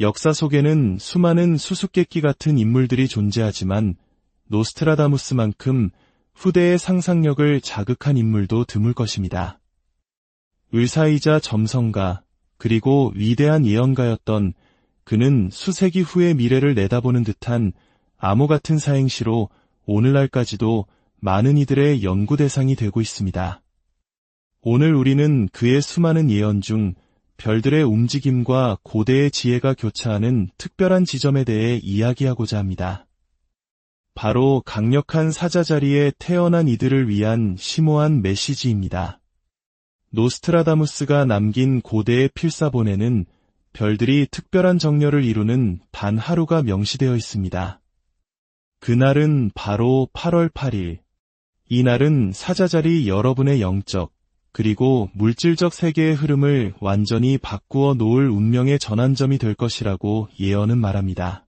역사 속에는 수많은 수수께끼 같은 인물들이 존재하지만 노스트라다무스만큼 후대의 상상력을 자극한 인물도 드물 것입니다. 의사이자 점성가, 그리고 위대한 예언가였던 그는 수세기 후의 미래를 내다보는 듯한 암호 같은 사행시로 오늘날까지도 많은 이들의 연구 대상이 되고 있습니다. 오늘 우리는 그의 수많은 예언 중 별들의 움직임과 고대의 지혜가 교차하는 특별한 지점에 대해 이야기하고자 합니다. 바로 강력한 사자자리에 태어난 이들을 위한 심오한 메시지입니다. 노스트라다무스가 남긴 고대의 필사본에는 별들이 특별한 정렬을 이루는 단 하루가 명시되어 있습니다. 그날은 바로 8월 8일. 이날은 사자자리 여러분의 영적, 그리고 물질적 세계의 흐름을 완전히 바꾸어 놓을 운명의 전환점이 될 것이라고 예언은 말합니다.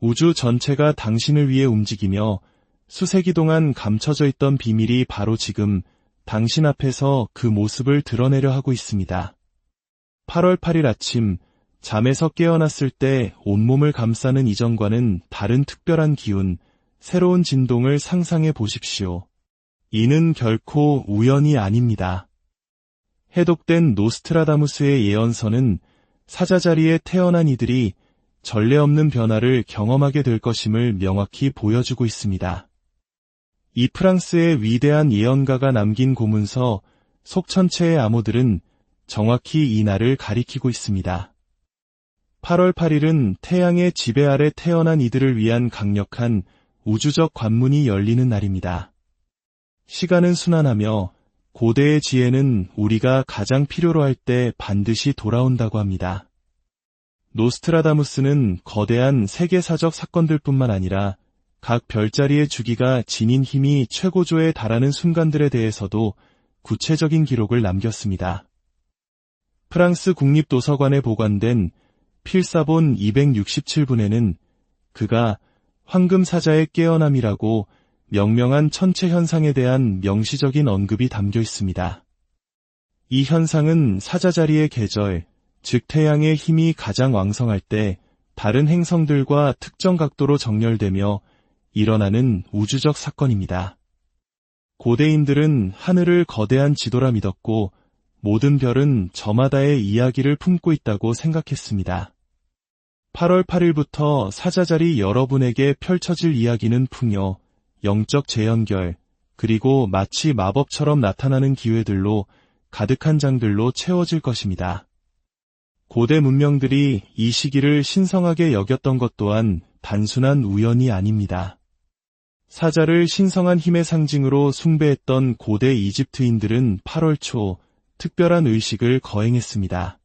우주 전체가 당신을 위해 움직이며 수세기 동안 감춰져 있던 비밀이 바로 지금 당신 앞에서 그 모습을 드러내려 하고 있습니다. 8월 8일 아침, 잠에서 깨어났을 때 온몸을 감싸는 이전과는 다른 특별한 기운, 새로운 진동을 상상해 보십시오. 이는 결코 우연이 아닙니다. 해독된 노스트라다무스의 예언서는 사자자리에 태어난 이들이 전례 없는 변화를 경험하게 될 것임을 명확히 보여주고 있습니다. 이 프랑스의 위대한 예언가가 남긴 고문서 속천체의 암호들은 정확히 이 날을 가리키고 있습니다. 8월 8일은 태양의 지배 아래 태어난 이들을 위한 강력한 우주적 관문이 열리는 날입니다. 시간은 순환하며 고대의 지혜는 우리가 가장 필요로 할 때 반드시 돌아온다고 합니다. 노스트라다무스는 거대한 세계사적 사건들뿐만 아니라 각 별자리의 주기가 지닌 힘이 최고조에 달하는 순간들에 대해서도 구체적인 기록을 남겼습니다. 프랑스 국립도서관에 보관된 필사본 267분에는 그가 황금사자의 깨어남이라고 명명한 천체 현상에 대한 명시적인 언급이 담겨 있습니다. 이 현상은 사자자리의 계절, 즉 태양의 힘이 가장 왕성할 때 다른 행성들과 특정 각도로 정렬되며 일어나는 우주적 사건입니다. 고대인들은 하늘을 거대한 지도라 믿었고 모든 별은 저마다의 이야기를 품고 있다고 생각했습니다. 8월 8일부터 사자자리 여러분에게 펼쳐질 이야기는 풍요, 영적 재연결, 그리고 마치 마법처럼 나타나는 기회들로 가득한 장들로 채워질 것입니다. 고대 문명들이 이 시기를 신성하게 여겼던 것 또한 단순한 우연이 아닙니다. 사자를 신성한 힘의 상징으로 숭배했던 고대 이집트인들은 8월 초 특별한 의식을 거행했습니다.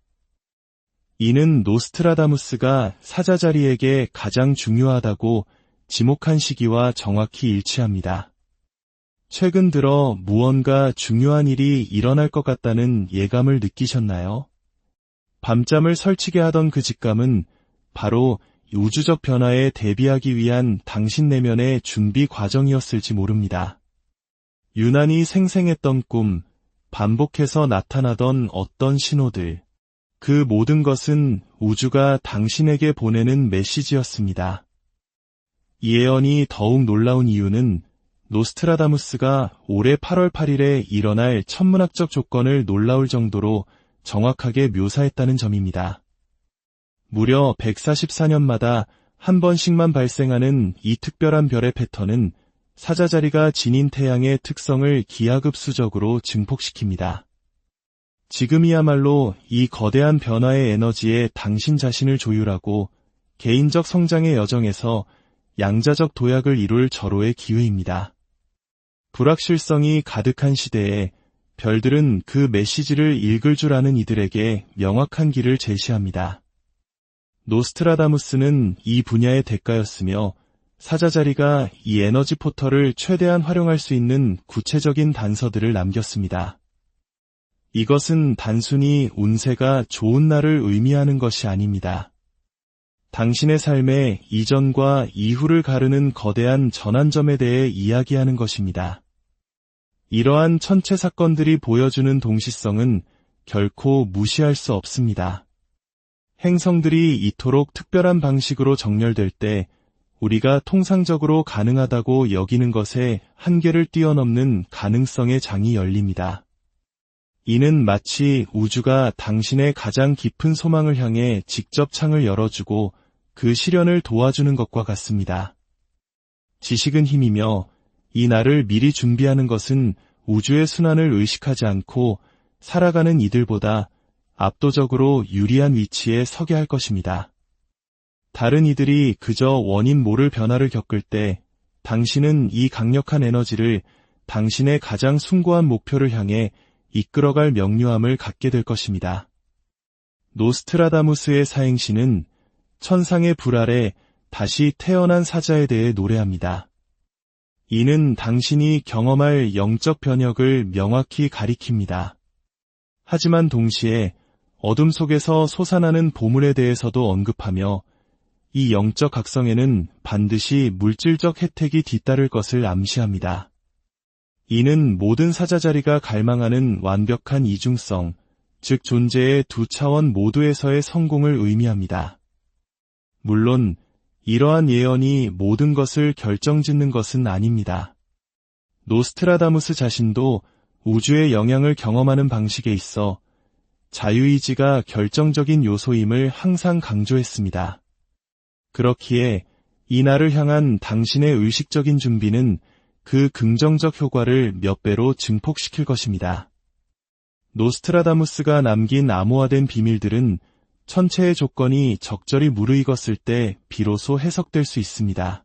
이는 노스트라다무스가 사자자리에게 가장 중요하다고 지목한 시기와 정확히 일치합니다. 최근 들어 무언가 중요한 일이 일어날 것 같다는 예감을 느끼셨나요? 밤잠을 설치게 하던 그 직감은 바로 우주적 변화에 대비하기 위한 당신 내면의 준비 과정이었을지 모릅니다. 유난히 생생했던 꿈, 반복해서 나타나던 어떤 신호들, 그 모든 것은 우주가 당신에게 보내는 메시지였습니다. 이 예언이 더욱 놀라운 이유는 노스트라다무스가 올해 8월 8일에 일어날 천문학적 조건을 놀라울 정도로 정확하게 묘사했다는 점입니다. 무려 144년마다 한 번씩만 발생하는 이 특별한 별의 패턴은 사자자리가 지닌 태양의 특성을 기하급수적으로 증폭시킵니다. 지금이야말로 이 거대한 변화의 에너지에 당신 자신을 조율하고 개인적 성장의 여정에서 양자적 도약을 이룰 절호의 기회입니다. 불확실성이 가득한 시대에 별들은 그 메시지를 읽을 줄 아는 이들에게 명확한 길을 제시합니다. 노스트라다무스는 이 분야의 대가였으며 사자자리가 이 에너지 포털을 최대한 활용할 수 있는 구체적인 단서들을 남겼습니다. 이것은 단순히 운세가 좋은 날을 의미하는 것이 아닙니다. 당신의 삶의 이전과 이후를 가르는 거대한 전환점에 대해 이야기하는 것입니다. 이러한 천체 사건들이 보여주는 동시성은 결코 무시할 수 없습니다. 행성들이 이토록 특별한 방식으로 정렬될 때 우리가 통상적으로 가능하다고 여기는 것의 한계를 뛰어넘는 가능성의 장이 열립니다. 이는 마치 우주가 당신의 가장 깊은 소망을 향해 직접 창을 열어주고 그 실현을 도와주는 것과 같습니다. 지식은 힘이며 이 날을 미리 준비하는 것은 우주의 순환을 의식하지 않고 살아가는 이들보다 압도적으로 유리한 위치에 서게 할 것입니다. 다른 이들이 그저 원인 모를 변화를 겪을 때 당신은 이 강력한 에너지를 당신의 가장 숭고한 목표를 향해 이끌어갈 명료함을 갖게 될 것입니다. 노스트라다무스의 사행시는 천상의 불 아래 다시 태어난 사자에 대해 노래합니다. 이는 당신이 경험할 영적 변혁을 명확히 가리킵니다. 하지만 동시에 어둠 속에서 솟아나는 보물에 대해서도 언급하며 이 영적 각성에는 반드시 물질적 혜택이 뒤따를 것을 암시합니다. 이는 모든 사자자리가 갈망하는 완벽한 이중성, 즉 존재의 두 차원 모두에서의 성공을 의미합니다. 물론 이러한 예언이 모든 것을 결정짓는 것은 아닙니다. 노스트라다무스 자신도 우주의 영향을 경험하는 방식에 있어 자유의지가 결정적인 요소임을 항상 강조했습니다. 그렇기에 이 날을 향한 당신의 의식적인 준비는 그 긍정적 효과를 몇 배로 증폭시킬 것입니다. 노스트라다무스가 남긴 암호화된 비밀들은 천체의 조건이 적절히 무르익었을 때 비로소 해석될 수 있습니다.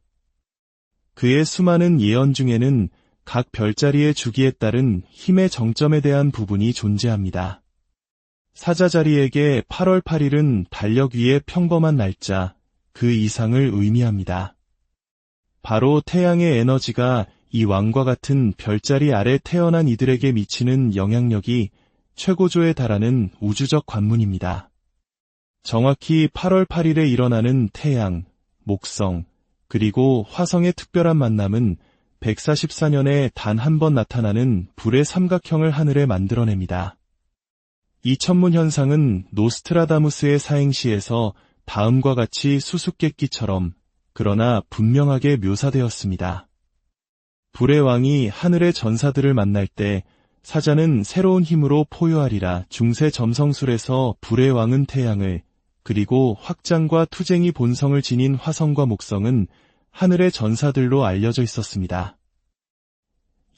그의 수많은 예언 중에는 각 별자리의 주기에 따른 힘의 정점에 대한 부분이 존재합니다. 사자자리에게 8월 8일은 달력 위의 평범한 날짜, 그 이상을 의미합니다. 바로 태양의 에너지가 이 왕과 같은 별자리 아래 태어난 이들에게 미치는 영향력이 최고조에 달하는 우주적 관문입니다. 정확히 8월 8일에 일어나는 태양, 목성, 그리고 화성의 특별한 만남은 144년에 단 한 번 나타나는 불의 삼각형을 하늘에 만들어냅니다. 이 천문 현상은 노스트라다무스의 사행시에서 다음과 같이 수수께끼처럼 그러나 분명하게 묘사되었습니다. 불의 왕이 하늘의 전사들을 만날 때 사자는 새로운 힘으로 포효하리라. 중세 점성술에서 불의 왕은 태양을, 그리고 확장과 투쟁이 본성을 지닌 화성과 목성은 하늘의 전사들로 알려져 있었습니다.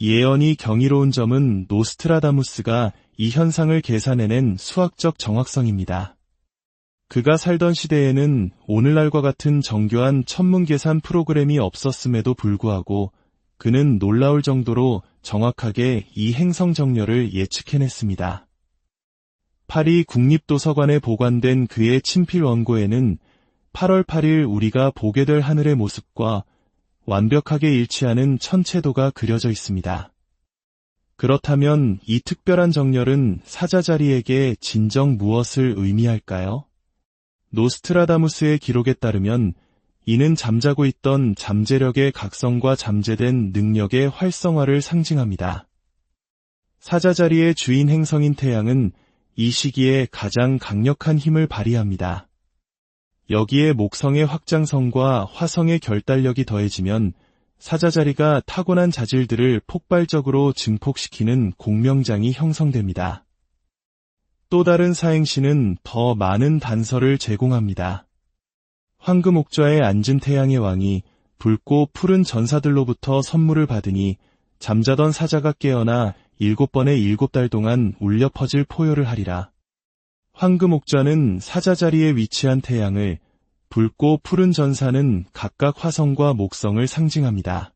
예언이 경이로운 점은 노스트라다무스가 이 현상을 계산해낸 수학적 정확성입니다. 그가 살던 시대에는 오늘날과 같은 정교한 천문 계산 프로그램이 없었음에도 불구하고 그는 놀라울 정도로 정확하게 이 행성 정렬을 예측해냈습니다. 파리 국립도서관에 보관된 그의 친필 원고에는 8월 8일 우리가 보게 될 하늘의 모습과 완벽하게 일치하는 천체도가 그려져 있습니다. 그렇다면 이 특별한 정렬은 사자자리에게 진정 무엇을 의미할까요? 노스트라다무스의 기록에 따르면 이는 잠자고 있던 잠재력의 각성과 잠재된 능력의 활성화를 상징합니다. 사자자리의 주인 행성인 태양은 이 시기에 가장 강력한 힘을 발휘합니다. 여기에 목성의 확장성과 화성의 결단력이 더해지면 사자자리가 타고난 자질들을 폭발적으로 증폭시키는 공명장이 형성됩니다. 또 다른 사행시는 더 많은 단서를 제공합니다. 황금옥좌에 앉은 태양의 왕이 붉고 푸른 전사들로부터 선물을 받으니 잠자던 사자가 깨어나 7번의 7달 동안 울려 퍼질 포효를 하리라. 황금옥좌는 사자자리에 위치한 태양을, 붉고 푸른 전사는 각각 화성과 목성을 상징합니다.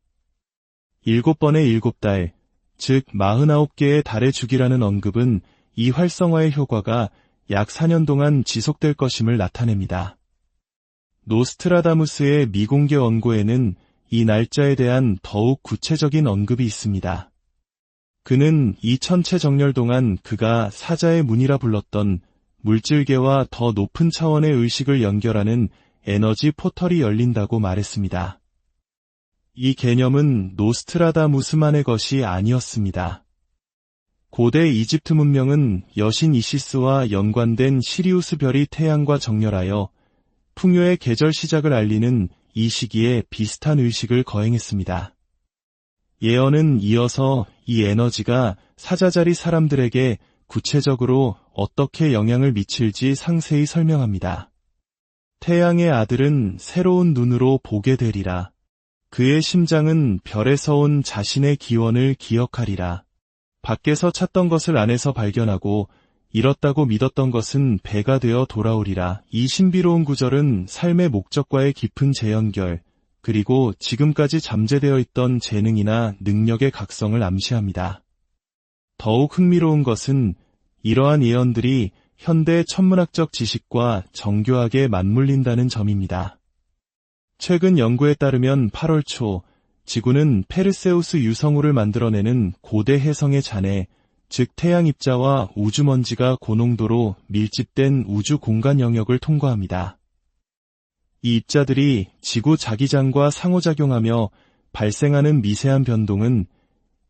7번의 7달, 즉 49개의 달의 주기라는 언급은 이 활성화의 효과가 약 4년 동안 지속될 것임을 나타냅니다. 노스트라다무스의 미공개 원고에는 이 날짜에 대한 더욱 구체적인 언급이 있습니다. 그는 이 천체 정렬 동안 그가 사자의 문이라 불렀던 물질계와 더 높은 차원의 의식을 연결하는 에너지 포털이 열린다고 말했습니다. 이 개념은 노스트라다무스만의 것이 아니었습니다. 고대 이집트 문명은 여신 이시스와 연관된 시리우스 별이 태양과 정렬하여 풍요의 계절 시작을 알리는 이 시기에 비슷한 의식을 거행했습니다. 예언은 이어서 이 에너지가 사자자리 사람들에게 구체적으로 어떻게 영향을 미칠지 상세히 설명합니다. 태양의 아들은 새로운 눈으로 보게 되리라. 그의 심장은 별에서 온 자신의 기원을 기억하리라. 밖에서 찾던 것을 안에서 발견하고 잃었다고 믿었던 것은 배가 되어 돌아오리라. 이 신비로운 구절은 삶의 목적과의 깊은 재연결, 그리고 지금까지 잠재되어 있던 재능이나 능력의 각성을 암시합니다. 더욱 흥미로운 것은 이러한 예언들이 현대 천문학적 지식과 정교하게 맞물린다는 점입니다. 최근 연구에 따르면 8월 초 지구는 페르세우스 유성우를 만들어내는 고대 혜성의 잔해, 즉 태양 입자와 우주먼지가 고농도로 밀집된 우주 공간 영역을 통과합니다. 이 입자들이 지구 자기장과 상호작용하며 발생하는 미세한 변동은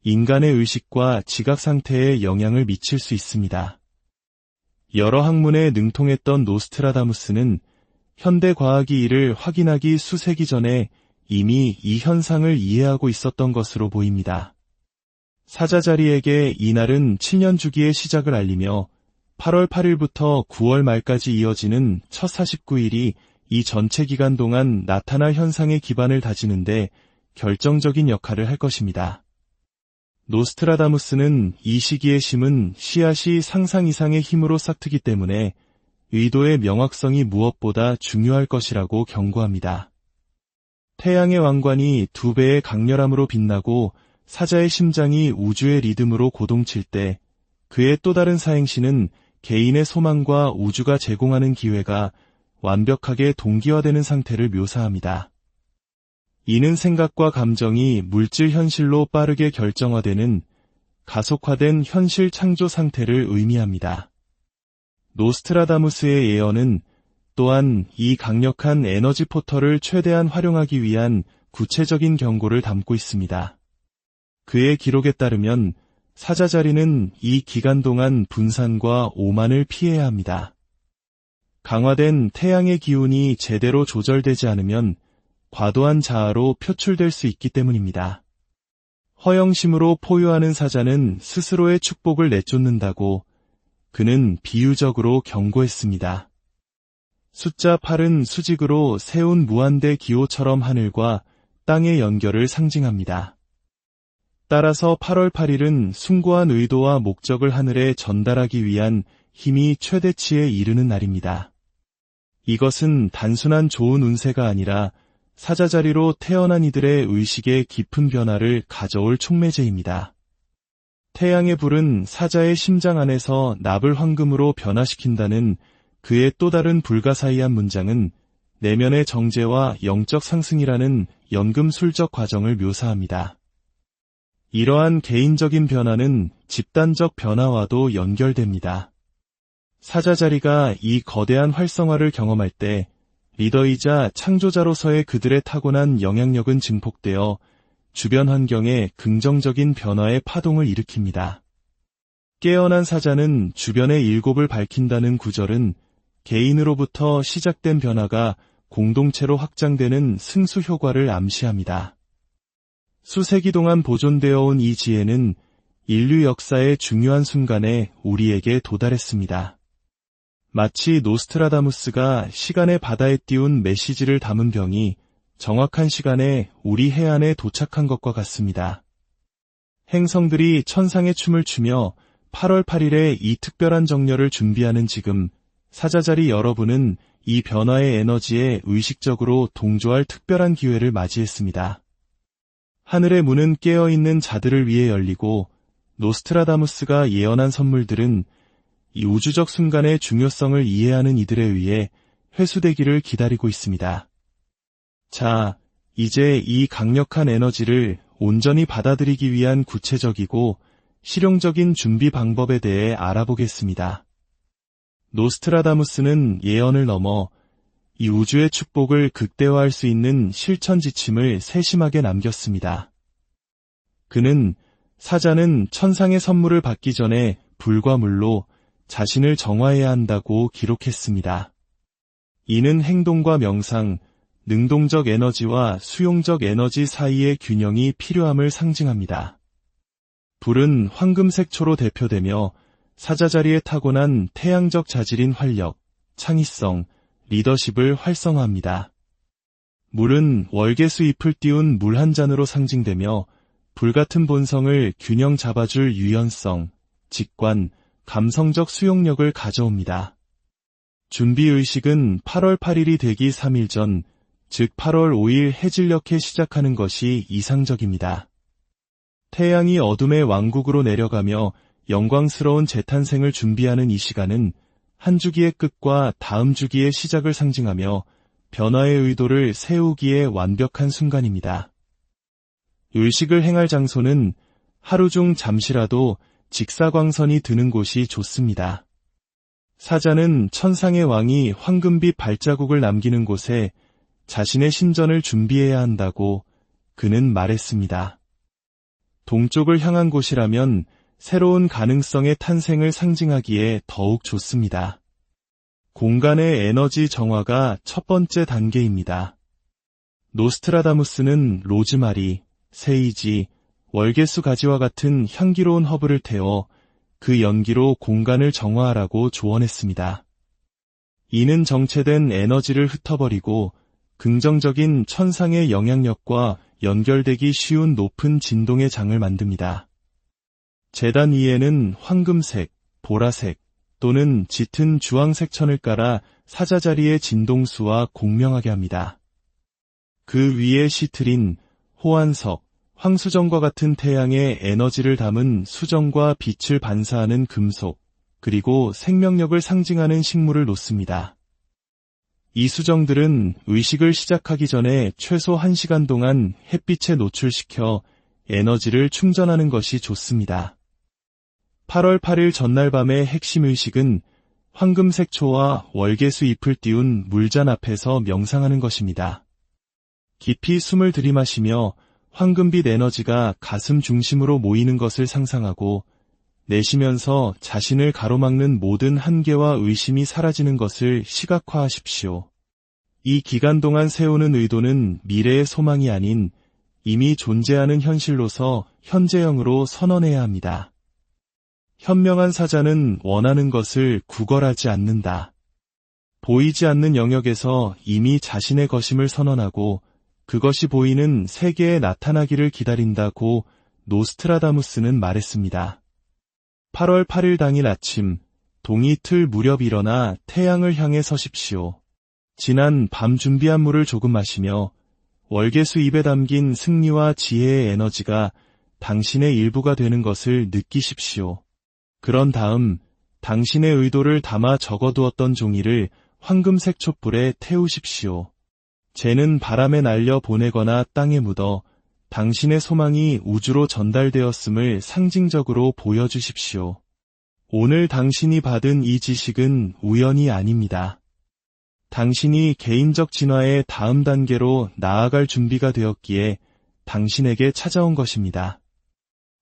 인간의 의식과 지각 상태에 영향을 미칠 수 있습니다. 여러 학문에 능통했던 노스트라다무스는 현대 과학이 이를 확인하기 수세기 전에 이미 이 현상을 이해하고 있었던 것으로 보입니다. 사자자리에게 이날은 7년 주기의 시작을 알리며 8월 8일부터 9월 말까지 이어지는 첫 49일이 이 전체 기간 동안 나타날 현상의 기반을 다지는데 결정적인 역할을 할 것입니다. 노스트라다무스는 이 시기에 심은 씨앗이 상상 이상의 힘으로 싹트기 때문에 의도의 명확성이 무엇보다 중요할 것이라고 경고합니다. 태양의 왕관이 2배의 강렬함으로 빛나고 사자의 심장이 우주의 리듬으로 고동칠 때 그의 또 다른 사행시는 개인의 소망과 우주가 제공하는 기회가 완벽하게 동기화되는 상태를 묘사합니다. 이는 생각과 감정이 물질 현실로 빠르게 결정화되는 가속화된 현실 창조 상태를 의미합니다. 노스트라다무스의 예언은 또한 이 강력한 에너지 포털을 최대한 활용하기 위한 구체적인 경고를 담고 있습니다. 그의 기록에 따르면 사자자리는 이 기간 동안 분산과 오만을 피해야 합니다. 강화된 태양의 기운이 제대로 조절되지 않으면 과도한 자아로 표출될 수 있기 때문입니다. 허영심으로 포효하는 사자는 스스로의 축복을 내쫓는다고 그는 비유적으로 경고했습니다. 숫자 8은 수직으로 세운 무한대 기호처럼 하늘과 땅의 연결을 상징합니다. 따라서 8월 8일은 숭고한 의도와 목적을 하늘에 전달하기 위한 힘이 최대치에 이르는 날입니다. 이것은 단순한 좋은 운세가 아니라 사자자리로 태어난 이들의 의식의 깊은 변화를 가져올 촉매제입니다. 태양의 불은 사자의 심장 안에서 납을 황금으로 변화시킨다는 그의 또 다른 불가사의한 문장은 내면의 정제와 영적 상승이라는 연금술적 과정을 묘사합니다. 이러한 개인적인 변화는 집단적 변화와도 연결됩니다. 사자자리가 이 거대한 활성화를 경험할 때 리더이자 창조자로서의 그들의 타고난 영향력은 증폭되어 주변 환경에 긍정적인 변화의 파동을 일으킵니다. 깨어난 사자는 주변의 일곱을 밝힌다는 구절은 개인으로부터 시작된 변화가 공동체로 확장되는 승수 효과를 암시합니다. 수세기 동안 보존되어 온 이 지혜는 인류 역사의 중요한 순간에 우리에게 도달했습니다. 마치 노스트라다무스가 시간의 바다에 띄운 메시지를 담은 병이 정확한 시간에 우리 해안에 도착한 것과 같습니다. 행성들이 천상의 춤을 추며 8월 8일에 이 특별한 정렬을 준비하는 지금 사자자리 여러분은 이 변화의 에너지에 의식적으로 동조할 특별한 기회를 맞이했습니다. 하늘의 문은 깨어있는 자들을 위해 열리고 노스트라다무스가 예언한 선물들은 이 우주적 순간의 중요성을 이해하는 이들에 의해 회수되기를 기다리고 있습니다. 자, 이제 이 강력한 에너지를 온전히 받아들이기 위한 구체적이고 실용적인 준비 방법에 대해 알아보겠습니다. 노스트라다무스는 예언을 넘어 이 우주의 축복을 극대화할 수 있는 실천 지침을 세심하게 남겼습니다. 그는 사자는 천상의 선물을 받기 전에 불과 물로 자신을 정화해야 한다고 기록했습니다. 이는 행동과 명상, 능동적 에너지와 수용적 에너지 사이의 균형이 필요함을 상징합니다. 불은 황금색초로 대표되며 사자 자리에 타고난 태양적 자질인 활력, 창의성, 리더십을 활성화합니다. 물은 월계수 잎을 띄운 물 한 잔으로 상징되며 불같은 본성을 균형 잡아줄 유연성, 직관, 감성적 수용력을 가져옵니다. 준비의식은 8월 8일이 되기 3일 전, 즉 8월 5일 해질녘에 시작하는 것이 이상적입니다. 태양이 어둠의 왕국으로 내려가며 영광스러운 재탄생을 준비하는 이 시간은 한 주기의 끝과 다음 주기의 시작을 상징하며 변화의 의도를 세우기에 완벽한 순간입니다. 의식을 행할 장소는 하루 중 잠시라도 직사광선이 드는 곳이 좋습니다. 사자는 천상의 왕이 황금빛 발자국을 남기는 곳에 자신의 신전을 준비해야 한다고 그는 말했습니다. 동쪽을 향한 곳이라면 새로운 가능성의 탄생을 상징하기에 더욱 좋습니다. 공간의 에너지 정화가 첫 번째 단계입니다. 노스트라다무스는 로즈마리, 세이지, 월계수 가지와 같은 향기로운 허브를 태워 그 연기로 공간을 정화하라고 조언했습니다. 이는 정체된 에너지를 흩어버리고 긍정적인 천상의 영향력과 연결되기 쉬운 높은 진동의 장을 만듭니다. 제단 위에는 황금색, 보라색 또는 짙은 주황색 천을 깔아 사자 자리의 진동수와 공명하게 합니다. 그 위에 시트린, 호환석, 황수정과 같은 태양의 에너지를 담은 수정과 빛을 반사하는 금속, 그리고 생명력을 상징하는 식물을 놓습니다. 이 수정들은 의식을 시작하기 전에 최소 1시간 동안 햇빛에 노출시켜 에너지를 충전하는 것이 좋습니다. 8월 8일 전날 밤의 핵심 의식은 황금색초와 월계수 잎을 띄운 물잔 앞에서 명상하는 것입니다. 깊이 숨을 들이마시며 황금빛 에너지가 가슴 중심으로 모이는 것을 상상하고 내쉬면서 자신을 가로막는 모든 한계와 의심이 사라지는 것을 시각화하십시오. 이 기간 동안 세우는 의도는 미래의 소망이 아닌 이미 존재하는 현실로서 현재형으로 선언해야 합니다. 현명한 사자는 원하는 것을 구걸하지 않는다. 보이지 않는 영역에서 이미 자신의 것임을 선언하고 그것이 보이는 세계에 나타나기를 기다린다고 노스트라다무스는 말했습니다. 8월 8일 당일 아침, 동이 틀 무렵 일어나 태양을 향해 서십시오. 지난 밤 준비한 물을 조금 마시며 월계수 잎에 담긴 승리와 지혜의 에너지가 당신의 일부가 되는 것을 느끼십시오. 그런 다음 당신의 의도를 담아 적어두었던 종이를 황금색 촛불에 태우십시오. 재는 바람에 날려 보내거나 땅에 묻어 당신의 소망이 우주로 전달되었음을 상징적으로 보여주십시오. 오늘 당신이 받은 이 지식은 우연이 아닙니다. 당신이 개인적 진화의 다음 단계로 나아갈 준비가 되었기에 당신에게 찾아온 것입니다.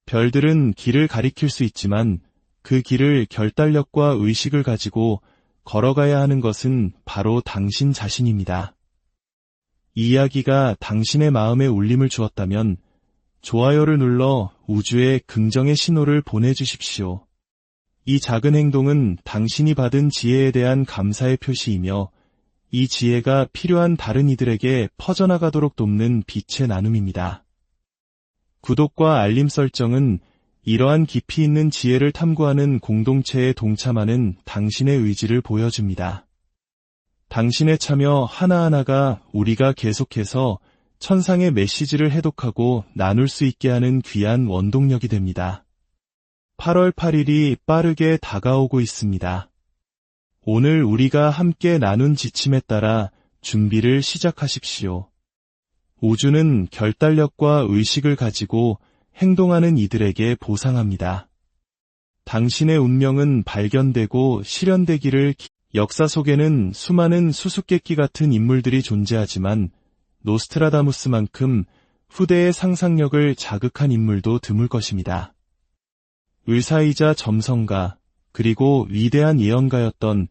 별들은 길을 가리킬 수 있지만 그 길을 결단력과 의식을 가지고 걸어가야 하는 것은 바로 당신 자신입니다. 이 이야기가 당신의 마음에 울림을 주었다면 좋아요를 눌러 우주에 긍정의 신호를 보내주십시오. 이 작은 행동은 당신이 받은 지혜에 대한 감사의 표시이며 이 지혜가 필요한 다른 이들에게 퍼져나가도록 돕는 빛의 나눔입니다. 구독과 알림 설정은 이러한 깊이 있는 지혜를 탐구하는 공동체에 동참하는 당신의 의지를 보여줍니다. 당신의 참여 하나하나가 우리가 계속해서 천상의 메시지를 해독하고 나눌 수 있게 하는 귀한 원동력이 됩니다. 8월 8일이 빠르게 다가오고 있습니다. 오늘 우리가 함께 나눈 지침에 따라 준비를 시작하십시오. 우주는 결단력과 의식을 가지고 행동하는 이들에게 보상합니다. 당신의 운명은 발견되고 실현되기를 역사 속에는 수많은 수수께끼 같은 인물들이 존재하지만 노스트라다무스만큼 후대의 상상력을 자극한 인물도 드물 것입니다. 의사이자 점성가, 그리고 위대한 예언가였던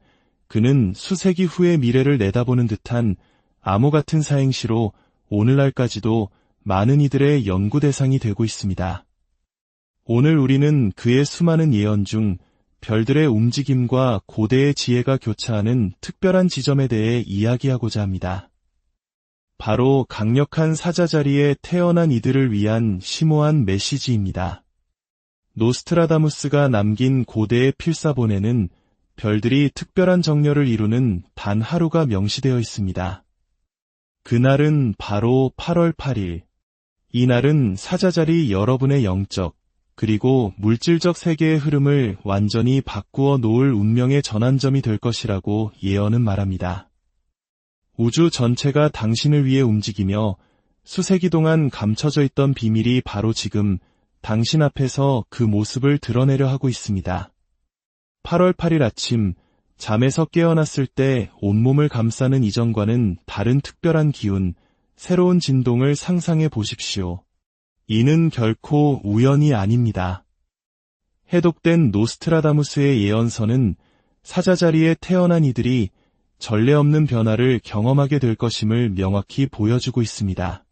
그는 수세기 후의 미래를 내다보는 듯한 암호 같은 사행시로 오늘날까지도 많은 이들의 연구 대상이 되고 있습니다. 오늘 우리는 그의 수많은 예언 중 별들의 움직임과 고대의 지혜가 교차하는 특별한 지점에 대해 이야기하고자 합니다. 바로 강력한 사자자리에 태어난 이들을 위한 심오한 메시지입니다. 노스트라다무스가 남긴 고대의 필사본에는 별들이 특별한 정렬을 이루는 단 하루가 명시되어 있습니다. 그날은 바로 8월 8일. 이날은 사자자리 여러분의 영적, 그리고 물질적 세계의 흐름을 완전히 바꾸어 놓을 운명의 전환점이 될 것이라고 예언은 말합니다. 우주 전체가 당신을 위해 움직이며 수세기 동안 감춰져 있던 비밀이 바로 지금 당신 앞에서 그 모습을 드러내려 하고 있습니다. 8월 8일 아침, 잠에서 깨어났을 때 온몸을 감싸는 이전과는 다른 특별한 기운, 새로운 진동을 상상해 보십시오. 이는 결코 우연이 아닙니다. 해독된 노스트라다무스의 예언서는 사자자리에 태어난 이들이 전례 없는 변화를 경험하게 될 것임을 명확히 보여주고 있습니다.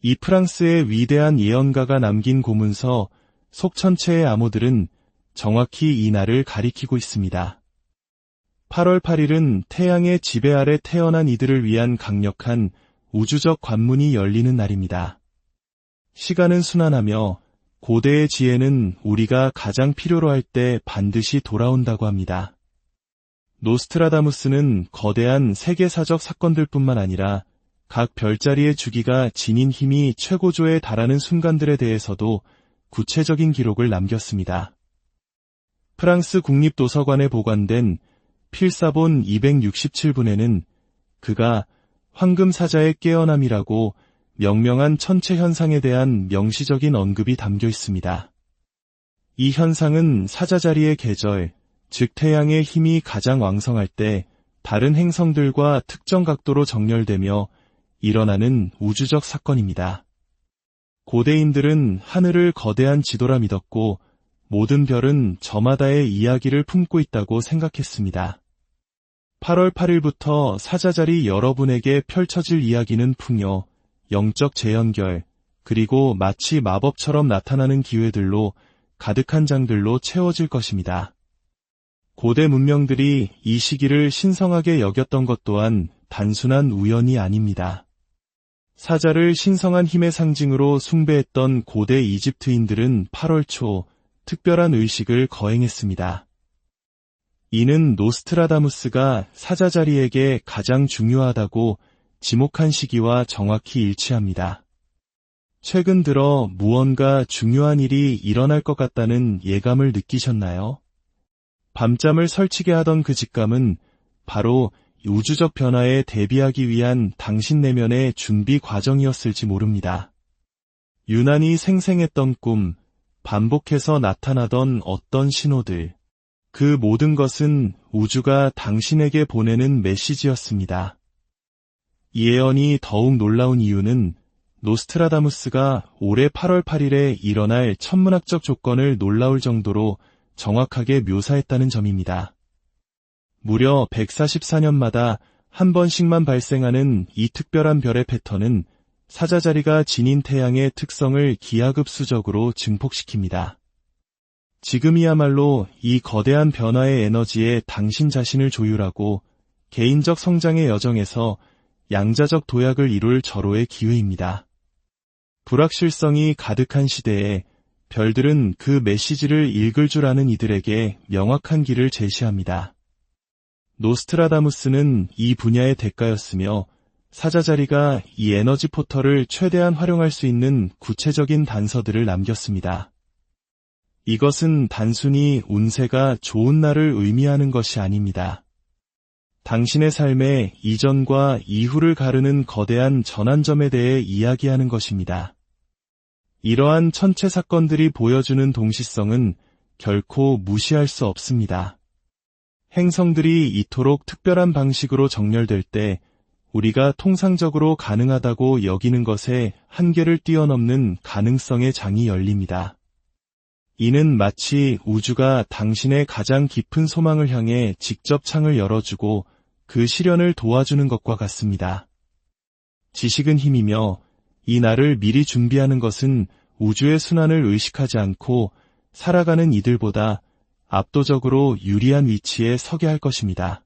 이 프랑스의 위대한 예언가가 남긴 고문서 속천체의 암호들은 정확히 이 날을 가리키고 있습니다. 8월 8일은 태양의 지배 아래 태어난 이들을 위한 강력한 우주적 관문이 열리는 날입니다. 시간은 순환하며 고대의 지혜는 우리가 가장 필요로 할 때 반드시 돌아온다고 합니다. 노스트라다무스는 거대한 세계사적 사건들뿐만 아니라 각 별자리의 주기가 지닌 힘이 최고조에 달하는 순간들에 대해서도 구체적인 기록을 남겼습니다. 프랑스 국립도서관에 보관된 필사본 267분에는 그가 황금사자의 깨어남이라고 명명한 천체 현상에 대한 명시적인 언급이 담겨 있습니다. 이 현상은 사자자리의 계절, 즉 태양의 힘이 가장 왕성할 때 다른 행성들과 특정 각도로 정렬되며 일어나는 우주적 사건입니다. 고대인들은 하늘을 거대한 지도라 믿었고 모든 별은 저마다의 이야기를 품고 있다고 생각했습니다. 8월 8일부터 사자자리 여러분에게 펼쳐질 이야기는 풍요, 영적 재연결, 그리고 마치 마법처럼 나타나는 기회들로 가득한 장들로 채워질 것입니다. 고대 문명들이 이 시기를 신성하게 여겼던 것 또한 단순한 우연이 아닙니다. 사자를 신성한 힘의 상징으로 숭배했던 고대 이집트인들은 8월 초 특별한 의식을 거행했습니다. 이는 노스트라다무스가 사자자리에게 가장 중요하다고 지목한 시기와 정확히 일치합니다. 최근 들어 무언가 중요한 일이 일어날 것 같다는 예감을 느끼셨나요? 밤잠을 설치게 하던 그 직감은 바로 우주적 변화에 대비하기 위한 당신 내면의 준비 과정이었을지 모릅니다. 유난히 생생했던 꿈, 반복해서 나타나던 어떤 신호들, 그 모든 것은 우주가 당신에게 보내는 메시지였습니다. 이 예언이 더욱 놀라운 이유는 노스트라다무스가 올해 8월 8일에 일어날 천문학적 조건을 놀라울 정도로 정확하게 묘사했다는 점입니다. 무려 144년마다 한 번씩만 발생하는 이 특별한 별의 패턴은 사자자리가 지닌 태양의 특성을 기하급수적으로 증폭시킵니다. 지금이야말로 이 거대한 변화의 에너지에 당신 자신을 조율하고 개인적 성장의 여정에서 양자적 도약을 이룰 절호의 기회입니다. 불확실성이 가득한 시대에 별들은 그 메시지를 읽을 줄 아는 이들에게 명확한 길을 제시합니다. 노스트라다무스는 이 분야의 대가였으며 사자자리가 이 에너지 포털을 최대한 활용할 수 있는 구체적인 단서들을 남겼습니다. 이것은 단순히 운세가 좋은 날을 의미하는 것이 아닙니다. 당신의 삶의 이전과 이후를 가르는 거대한 전환점에 대해 이야기하는 것입니다. 이러한 천체 사건들이 보여주는 동시성은 결코 무시할 수 없습니다. 행성들이 이토록 특별한 방식으로 정렬될 때 우리가 통상적으로 가능하다고 여기는 것의 한계를 뛰어넘는 가능성의 장이 열립니다. 이는 마치 우주가 당신의 가장 깊은 소망을 향해 직접 창을 열어주고 그 실현을 도와주는 것과 같습니다. 지식은 힘이며 이 날을 미리 준비하는 것은 우주의 순환을 의식하지 않고 살아가는 이들보다 압도적으로 유리한 위치에 서게 할 것입니다.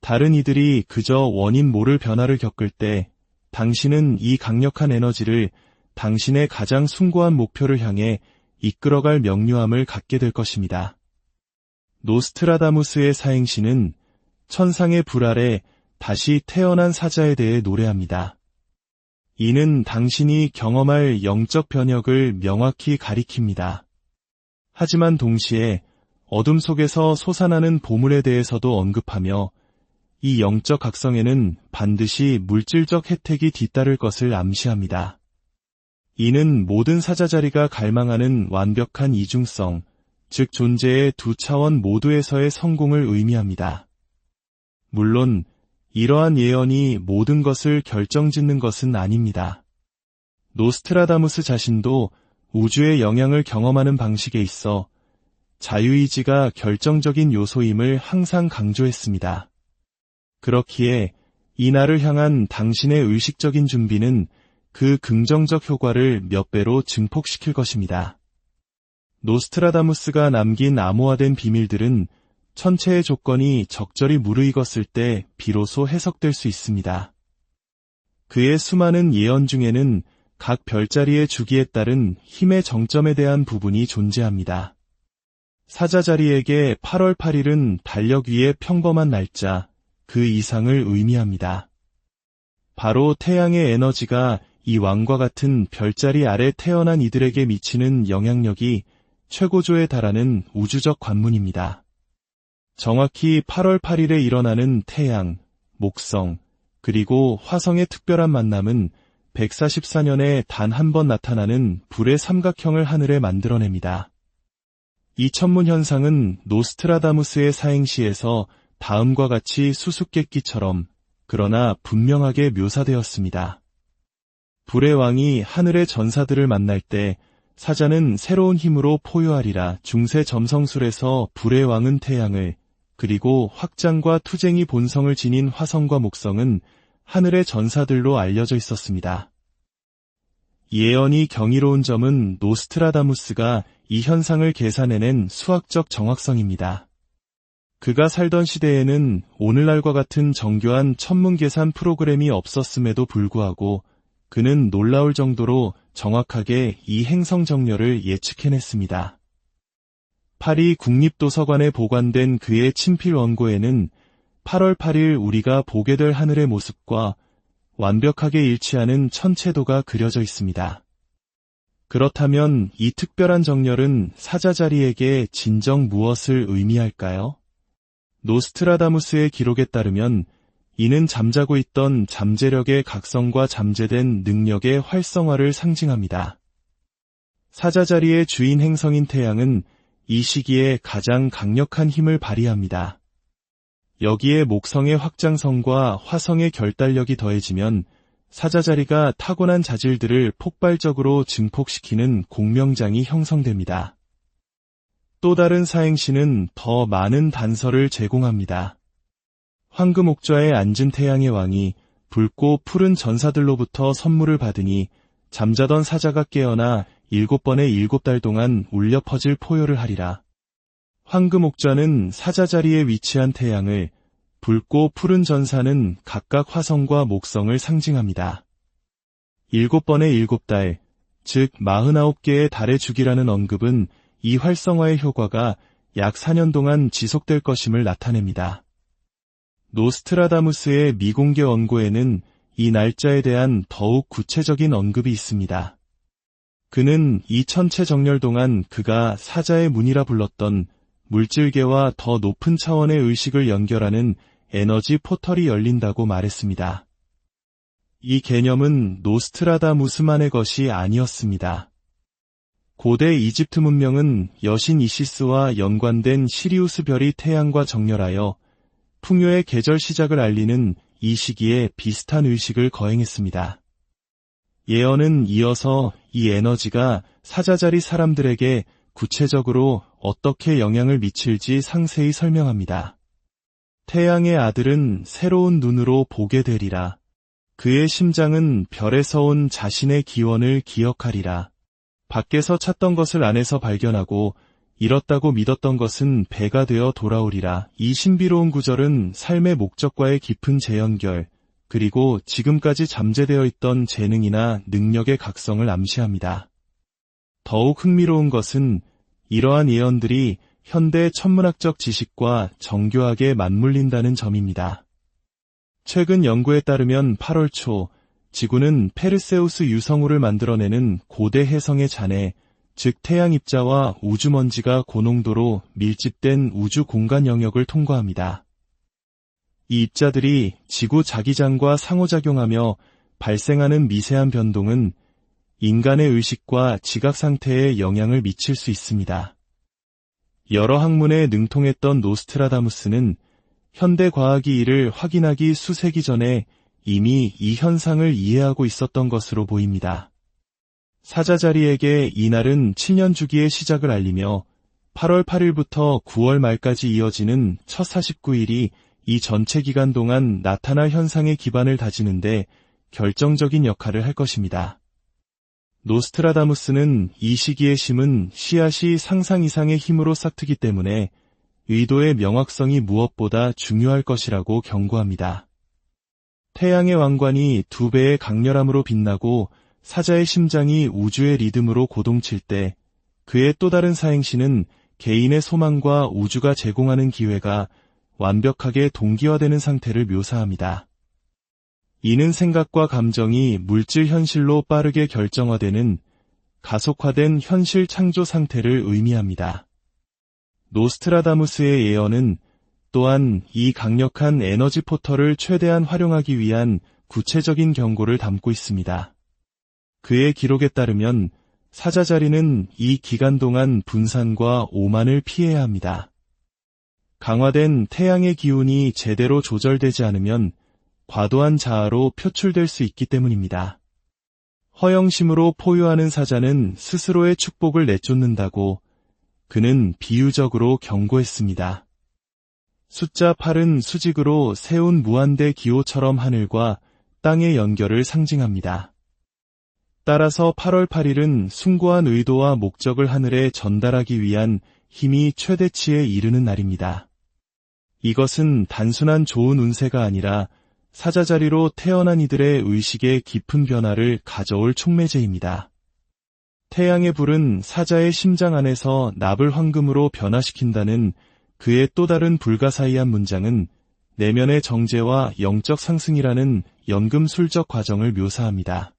다른 이들이 그저 원인 모를 변화를 겪을 때 당신은 이 강력한 에너지를 당신의 가장 숭고한 목표를 향해 이끌어갈 명료함을 갖게 될 것입니다. 노스트라다무스의 사행시는 천상의 불 아래 다시 태어난 사자에 대해 노래합니다. 이는 당신이 경험할 영적 변혁을 명확히 가리킵니다. 하지만 동시에 어둠 속에서 솟아나는 보물에 대해서도 언급하며 이 영적 각성에는 반드시 물질적 혜택이 뒤따를 것을 암시합니다. 이는 모든 사자자리가 갈망하는 완벽한 이중성, 즉 존재의 두 차원 모두에서의 성공을 의미합니다. 물론 이러한 예언이 모든 것을 결정짓는 것은 아닙니다. 노스트라다무스 자신도 우주의 영향을 경험하는 방식에 있어 자유의지가 결정적인 요소임을 항상 강조했습니다. 그렇기에 이 날을 향한 당신의 의식적인 준비는 그 긍정적 효과를 몇 배로 증폭시킬 것입니다. 노스트라다무스가 남긴 암호화된 비밀들은 천체의 조건이 적절히 무르익었을 때 비로소 해석될 수 있습니다. 그의 수많은 예언 중에는 각 별자리의 주기에 따른 힘의 정점에 대한 부분이 존재합니다. 사자자리에게 8월 8일은 달력 위의 평범한 날짜, 그 이상을 의미합니다. 바로 태양의 에너지가 이 왕과 같은 별자리 아래 태어난 이들에게 미치는 영향력이 최고조에 달하는 우주적 관문입니다. 정확히 8월 8일에 일어나는 태양, 목성, 그리고 화성의 특별한 만남은 144년에 단 한 번 나타나는 불의 삼각형을 하늘에 만들어냅니다. 이 천문 현상은 노스트라다무스의 사행시에서 다음과 같이 수수께끼처럼 그러나 분명하게 묘사되었습니다. 불의 왕이 하늘의 전사들을 만날 때 사자는 새로운 힘으로 포효하리라. 중세 점성술에서 불의 왕은 태양을, 그리고 확장과 투쟁이 본성을 지닌 화성과 목성은 하늘의 전사들로 알려져 있었습니다. 예언이 경이로운 점은 노스트라다무스가 이 현상을 계산해낸 수학적 정확성입니다. 그가 살던 시대에는 오늘날과 같은 정교한 천문 계산 프로그램이 없었음에도 불구하고 그는 놀라울 정도로 정확하게 이 행성 정렬을 예측해냈습니다. 파리 국립도서관에 보관된 그의 친필 원고에는 8월 8일 우리가 보게 될 하늘의 모습과 완벽하게 일치하는 천체도가 그려져 있습니다. 그렇다면 이 특별한 정렬은 사자자리에게 진정 무엇을 의미할까요? 노스트라다무스의 기록에 따르면 이는 잠자고 있던 잠재력의 각성과 잠재된 능력의 활성화를 상징합니다. 사자자리의 주인 행성인 태양은 이 시기에 가장 강력한 힘을 발휘합니다. 여기에 목성의 확장성과 화성의 결단력이 더해지면 사자자리가 타고난 자질들을 폭발적으로 증폭시키는 공명장이 형성됩니다. 또 다른 사행시는 더 많은 단서를 제공합니다. 황금옥좌에 앉은 태양의 왕이 붉고 푸른 전사들로부터 선물을 받으니 잠자던 사자가 깨어나 7번의 7달 동안 울려 퍼질 포효를 하리라. 황금옥좌는 사자자리에 위치한 태양을, 붉고 푸른 전사는 각각 화성과 목성을 상징합니다. 7번의 7달, 즉 49개의 달의 주기라는 언급은 이 활성화의 효과가 약 4년 동안 지속될 것임을 나타냅니다. 노스트라다무스의 미공개 원고에는 이 날짜에 대한 더욱 구체적인 언급이 있습니다. 그는 이 천체 정렬 동안 그가 사자의 문이라 불렀던 물질계와 더 높은 차원의 의식을 연결하는 에너지 포털이 열린다고 말했습니다. 이 개념은 노스트라다무스만의 것이 아니었습니다. 고대 이집트 문명은 여신 이시스와 연관된 시리우스 별이 태양과 정렬하여 풍요의 계절 시작을 알리는 이 시기에 비슷한 의식을 거행했습니다. 예언은 이어서 이 에너지가 사자자리 사람들에게 구체적으로 어떻게 영향을 미칠지 상세히 설명합니다. 태양의 아들은 새로운 눈으로 보게 되리라. 그의 심장은 별에서 온 자신의 기원을 기억하리라. 밖에서 찾던 것을 안에서 발견하고 잃었다고 믿었던 것은 배가 되어 돌아오리라. 이 신비로운 구절은 삶의 목적과의 깊은 재연결, 그리고 지금까지 잠재되어 있던 재능이나 능력의 각성을 암시합니다. 더욱 흥미로운 것은 이러한 예언들이 현대 천문학적 지식과 정교하게 맞물린다는 점입니다. 최근 연구에 따르면 8월 초, 지구는 페르세우스 유성우를 만들어내는 고대 혜성의 잔해, 즉 태양 입자와 우주먼지가 고농도로 밀집된 우주 공간 영역을 통과합니다. 이 입자들이 지구 자기장과 상호작용하며 발생하는 미세한 변동은 인간의 의식과 지각 상태에 영향을 미칠 수 있습니다. 여러 학문에 능통했던 노스트라다무스는 현대 과학이 이를 확인하기 수세기 전에 이미 이 현상을 이해하고 있었던 것으로 보입니다. 사자자리에게 이날은 7년 주기의 시작을 알리며 8월 8일부터 9월 말까지 이어지는 첫 49일이 이 전체 기간 동안 나타날 현상의 기반을 다지는데 결정적인 역할을 할 것입니다. 노스트라다무스는 이 시기에 심은 씨앗이 상상 이상의 힘으로 싹트기 때문에 의도의 명확성이 무엇보다 중요할 것이라고 경고합니다. 태양의 왕관이 2배의 강렬함으로 빛나고 사자의 심장이 우주의 리듬으로 고동칠 때 그의 또 다른 사행시는 개인의 소망과 우주가 제공하는 기회가 완벽하게 동기화되는 상태를 묘사합니다. 이는 생각과 감정이 물질 현실로 빠르게 결정화되는 가속화된 현실 창조 상태를 의미합니다. 노스트라다무스의 예언은 또한 이 강력한 에너지 포털을 최대한 활용하기 위한 구체적인 경고를 담고 있습니다. 그의 기록에 따르면 사자자리는 이 기간 동안 분산과 오만을 피해야 합니다. 강화된 태양의 기운이 제대로 조절되지 않으면 과도한 자아로 표출될 수 있기 때문입니다. 허영심으로 포효하는 사자는 스스로의 축복을 내쫓는다고 그는 비유적으로 경고했습니다. 숫자 8은 수직으로 세운 무한대 기호처럼 하늘과 땅의 연결을 상징합니다. 따라서 8월 8일은 숭고한 의도와 목적을 하늘에 전달하기 위한 힘이 최대치에 이르는 날입니다. 이것은 단순한 좋은 운세가 아니라 사자자리로 태어난 이들의 의식의 깊은 변화를 가져올 촉매제입니다. 태양의 불은 사자의 심장 안에서 납을 황금으로 변화시킨다는 그의 또 다른 불가사의한 문장은 내면의 정제와 영적 상승이라는 연금술적 과정을 묘사합니다.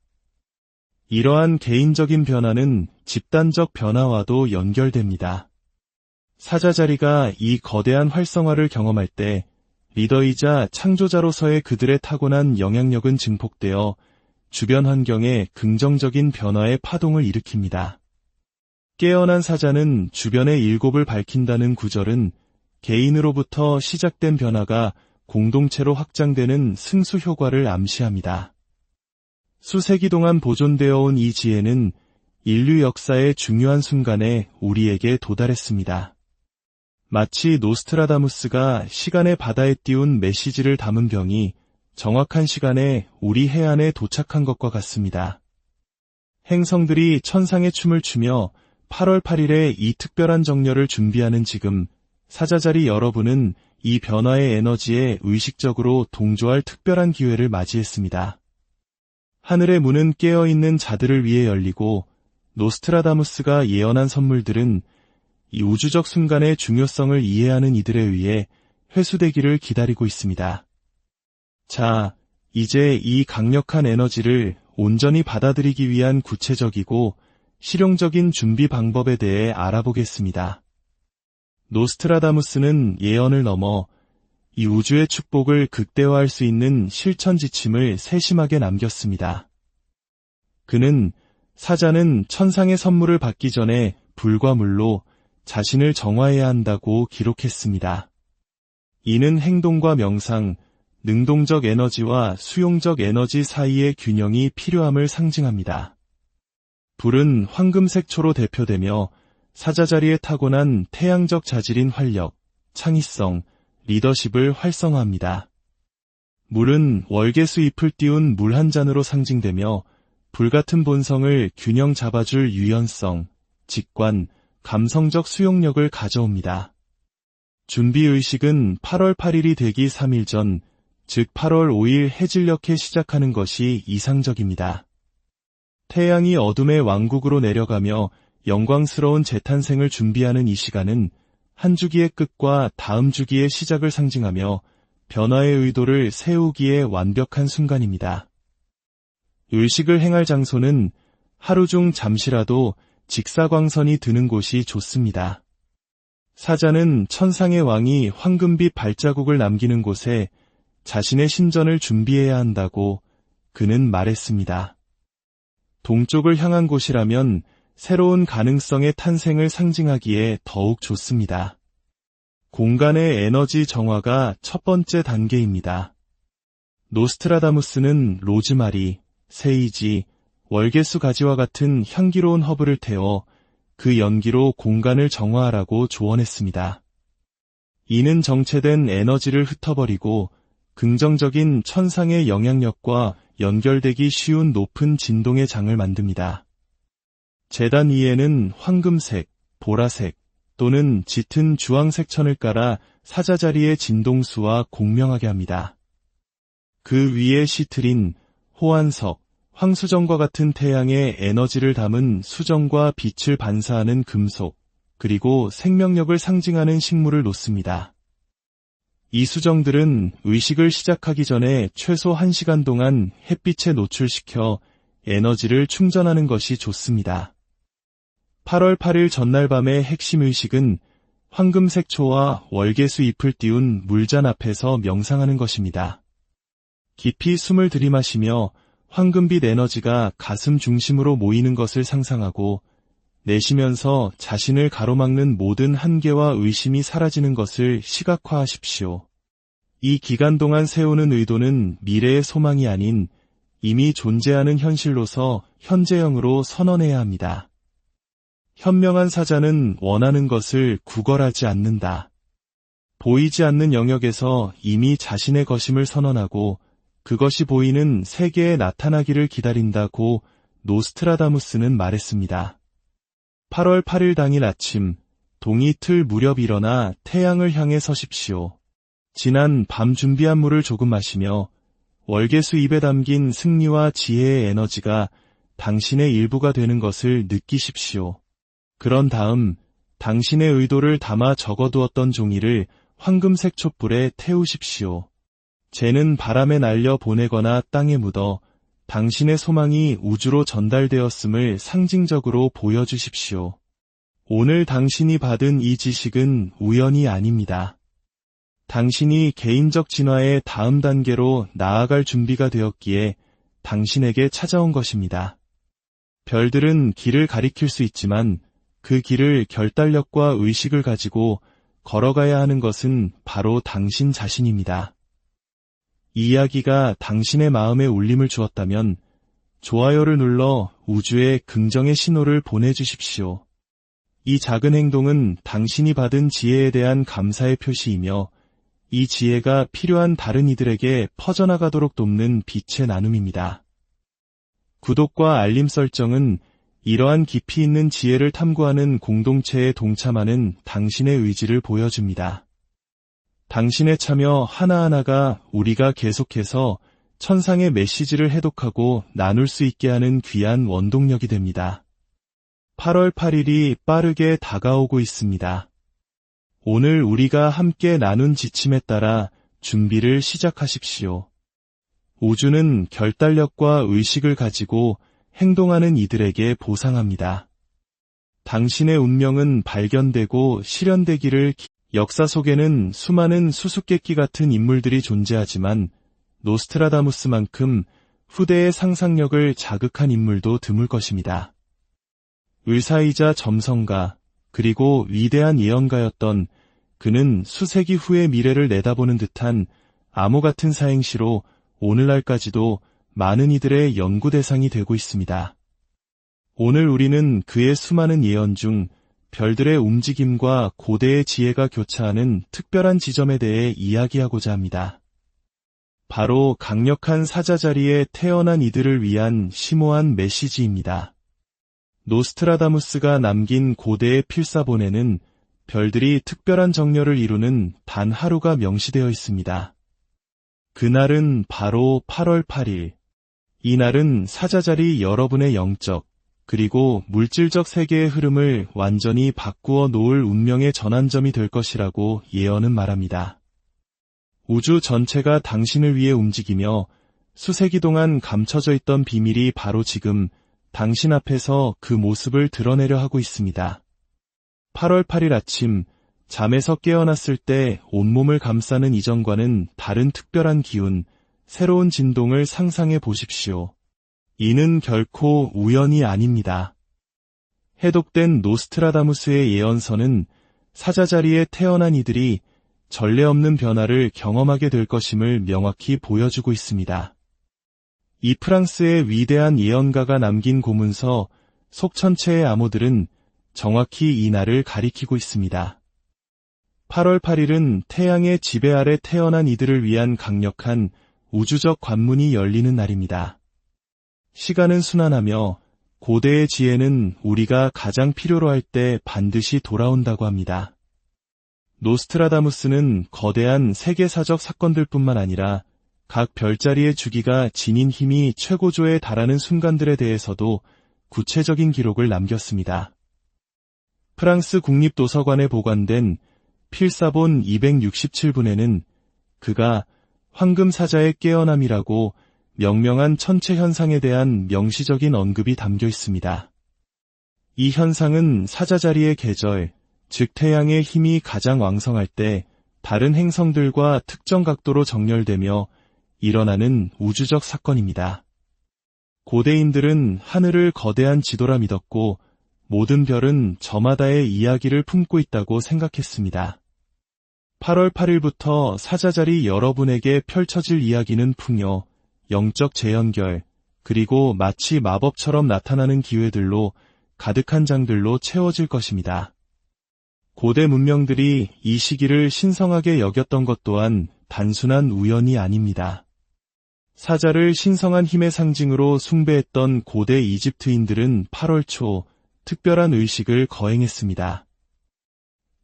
이러한 개인적인 변화는 집단적 변화와도 연결됩니다. 사자자리가 이 거대한 활성화를 경험할 때 리더이자 창조자로서의 그들의 타고난 영향력은 증폭되어 주변 환경에 긍정적인 변화의 파동을 일으킵니다. 깨어난 사자는 주변의 일곱을 밝힌다는 구절은 개인으로부터 시작된 변화가 공동체로 확장되는 승수 효과를 암시합니다. 수세기 동안 보존되어 온 이 지혜는 인류 역사의 중요한 순간에 우리에게 도달했습니다. 마치 노스트라다무스가 시간의 바다에 띄운 메시지를 담은 병이 정확한 시간에 우리 해안에 도착한 것과 같습니다. 행성들이 천상의 춤을 추며 8월 8일에 이 특별한 정렬을 준비하는 지금 사자자리 여러분은 이 변화의 에너지에 의식적으로 동조할 특별한 기회를 맞이했습니다. 하늘의 문은 깨어있는 자들을 위해 열리고 노스트라다무스가 예언한 선물들은 이 우주적 순간의 중요성을 이해하는 이들에 의해 회수되기를 기다리고 있습니다. 자, 이제 이 강력한 에너지를 온전히 받아들이기 위한 구체적이고 실용적인 준비 방법에 대해 알아보겠습니다. 노스트라다무스는 예언을 넘어 이 우주의 축복을 극대화할 수 있는 실천 지침을 세심하게 남겼습니다. 그는 사자는 천상의 선물을 받기 전에 불과 물로 자신을 정화해야 한다고 기록했습니다. 이는 행동과 명상, 능동적 에너지와 수용적 에너지 사이의 균형이 필요함을 상징합니다. 불은 황금색초로 대표되며 사자자리에 타고난 태양적 자질인 활력, 창의성, 리더십을 활성화합니다. 물은 월계수 잎을 띄운 물 한 잔으로 상징되며 불같은 본성을 균형 잡아줄 유연성, 직관, 감성적 수용력을 가져옵니다. 준비의식은 8월 8일이 되기 3일 전, 즉 8월 5일 해질녘에 시작하는 것이 이상적입니다. 태양이 어둠의 왕국으로 내려가며 영광스러운 재탄생을 준비하는 이 시간은 한 주기의 끝과 다음 주기의 시작을 상징하며 변화의 의도를 세우기에 완벽한 순간입니다. 의식을 행할 장소는 하루 중 잠시라도 직사광선이 드는 곳이 좋습니다. 사자는 천상의 왕이 황금빛 발자국을 남기는 곳에 자신의 신전을 준비해야 한다고 그는 말했습니다. 동쪽을 향한 곳이라면 새로운 가능성의 탄생을 상징하기에 더욱 좋습니다. 공간의 에너지 정화가 첫 번째 단계입니다. 노스트라다무스는 로즈마리, 세이지, 월계수 가지와 같은 향기로운 허브를 태워 그 연기로 공간을 정화하라고 조언했습니다. 이는 정체된 에너지를 흩어버리고 긍정적인 천상의 영향력과 연결되기 쉬운 높은 진동의 장을 만듭니다. 제단 위에는 황금색, 보라색 또는 짙은 주황색 천을 깔아 사자자리의 진동수와 공명하게 합니다. 그 위에 시트린, 호환석, 황수정과 같은 태양의 에너지를 담은 수정과 빛을 반사하는 금속, 그리고 생명력을 상징하는 식물을 놓습니다. 이 수정들은 의식을 시작하기 전에 최소 1시간 동안 햇빛에 노출시켜 에너지를 충전하는 것이 좋습니다. 8월 8일 전날 밤의 핵심 의식은 황금색초와 월계수 잎을 띄운 물잔 앞에서 명상하는 것입니다. 깊이 숨을 들이마시며 황금빛 에너지가 가슴 중심으로 모이는 것을 상상하고 내쉬면서 자신을 가로막는 모든 한계와 의심이 사라지는 것을 시각화하십시오. 이 기간 동안 세우는 의도는 미래의 소망이 아닌 이미 존재하는 현실로서 현재형으로 선언해야 합니다. 현명한 사자는 원하는 것을 구걸하지 않는다. 보이지 않는 영역에서 이미 자신의 것임을 선언하고 그것이 보이는 세계에 나타나기를 기다린다고 노스트라다무스는 말했습니다. 8월 8일 당일 아침, 동이 틀 무렵 일어나 태양을 향해 서십시오. 지난 밤 준비한 물을 조금 마시며 월계수 잎에 담긴 승리와 지혜의 에너지가 당신의 일부가 되는 것을 느끼십시오. 그런 다음 당신의 의도를 담아 적어두었던 종이를 황금색 촛불에 태우십시오. 재는 바람에 날려 보내거나 땅에 묻어 당신의 소망이 우주로 전달되었음을 상징적으로 보여주십시오. 오늘 당신이 받은 이 지식은 우연이 아닙니다. 당신이 개인적 진화의 다음 단계로 나아갈 준비가 되었기에 당신에게 찾아온 것입니다. 별들은 길을 가리킬 수 있지만 그 길을 결단력과 의식을 가지고 걸어가야 하는 것은 바로 당신 자신입니다. 이 이야기가 당신의 마음에 울림을 주었다면 좋아요를 눌러 우주에 긍정의 신호를 보내주십시오. 이 작은 행동은 당신이 받은 지혜에 대한 감사의 표시이며 이 지혜가 필요한 다른 이들에게 퍼져나가도록 돕는 빛의 나눔입니다. 구독과 알림 설정은 이러한 깊이 있는 지혜를 탐구하는 공동체에 동참하는 당신의 의지를 보여줍니다. 당신의 참여 하나하나가 우리가 계속해서 천상의 메시지를 해독하고 나눌 수 있게 하는 귀한 원동력이 됩니다. 8월 8일이 빠르게 다가오고 있습니다. 오늘 우리가 함께 나눈 지침에 따라 준비를 시작하십시오. 우주는 결단력과 의식을 가지고 행동하는 이들에게 보상합니다. 당신의 운명은 발견되고 실현되기를 역사 속에는 수많은 수수께끼 같은 인물들이 존재하지만 노스트라다무스만큼 후대의 상상력을 자극한 인물도 드물 것입니다. 의사이자 점성가 그리고 위대한 예언가였던 그는 수세기 후의 미래를 내다보는 듯한 암호 같은 사행시로 오늘날까지도 많은 이들의 연구 대상이 되고 있습니다. 오늘 우리는 그의 수많은 예언 중 별들의 움직임과 고대의 지혜가 교차하는 특별한 지점에 대해 이야기하고자 합니다. 바로 강력한 사자자리에 태어난 이들을 위한 심오한 메시지입니다. 노스트라다무스가 남긴 고대의 필사본에는 별들이 특별한 정렬을 이루는 단 하루가 명시되어 있습니다. 그날은 바로 8월 8일. 이날은 사자자리 여러분의 영적, 그리고 물질적 세계의 흐름을 완전히 바꾸어 놓을 운명의 전환점이 될 것이라고 예언은 말합니다. 우주 전체가 당신을 위해 움직이며 수세기 동안 감춰져 있던 비밀이 바로 지금 당신 앞에서 그 모습을 드러내려 하고 있습니다. 8월 8일 아침, 잠에서 깨어났을 때 온몸을 감싸는 이전과는 다른 특별한 기운, 새로운 진동을 상상해 보십시오. 이는 결코 우연이 아닙니다. 해독된 노스트라다무스의 예언서는 사자자리에 태어난 이들이 전례 없는 변화를 경험하게 될 것임을 명확히 보여주고 있습니다. 이 프랑스의 위대한 예언가가 남긴 고문서 속천체의 암호들은 정확히 이 날을 가리키고 있습니다. 8월 8일은 태양의 지배 아래 태어난 이들을 위한 강력한 우주적 관문이 열리는 날입니다. 시간은 순환하며 고대의 지혜는 우리가 가장 필요로 할 때 반드시 돌아온다고 합니다. 노스트라다무스는 거대한 세계사적 사건들뿐만 아니라 각 별자리의 주기가 지닌 힘이 최고조에 달하는 순간들에 대해서도 구체적인 기록을 남겼습니다. 프랑스 국립도서관에 보관된 필사본 267분에는 그가 황금사자의 깨어남이라고 명명한 천체 현상에 대한 명시적인 언급이 담겨 있습니다. 이 현상은 사자자리의 계절, 즉 태양의 힘이 가장 왕성할 때 다른 행성들과 특정 각도로 정렬되며 일어나는 우주적 사건입니다. 고대인들은 하늘을 거대한 지도라 믿었고 모든 별은 저마다의 이야기를 품고 있다고 생각했습니다. 8월 8일부터 사자자리 여러분에게 펼쳐질 이야기는 풍요, 영적 재연결, 그리고 마치 마법처럼 나타나는 기회들로 가득한 장들로 채워질 것입니다. 고대 문명들이 이 시기를 신성하게 여겼던 것 또한 단순한 우연이 아닙니다. 사자를 신성한 힘의 상징으로 숭배했던 고대 이집트인들은 8월 초 특별한 의식을 거행했습니다.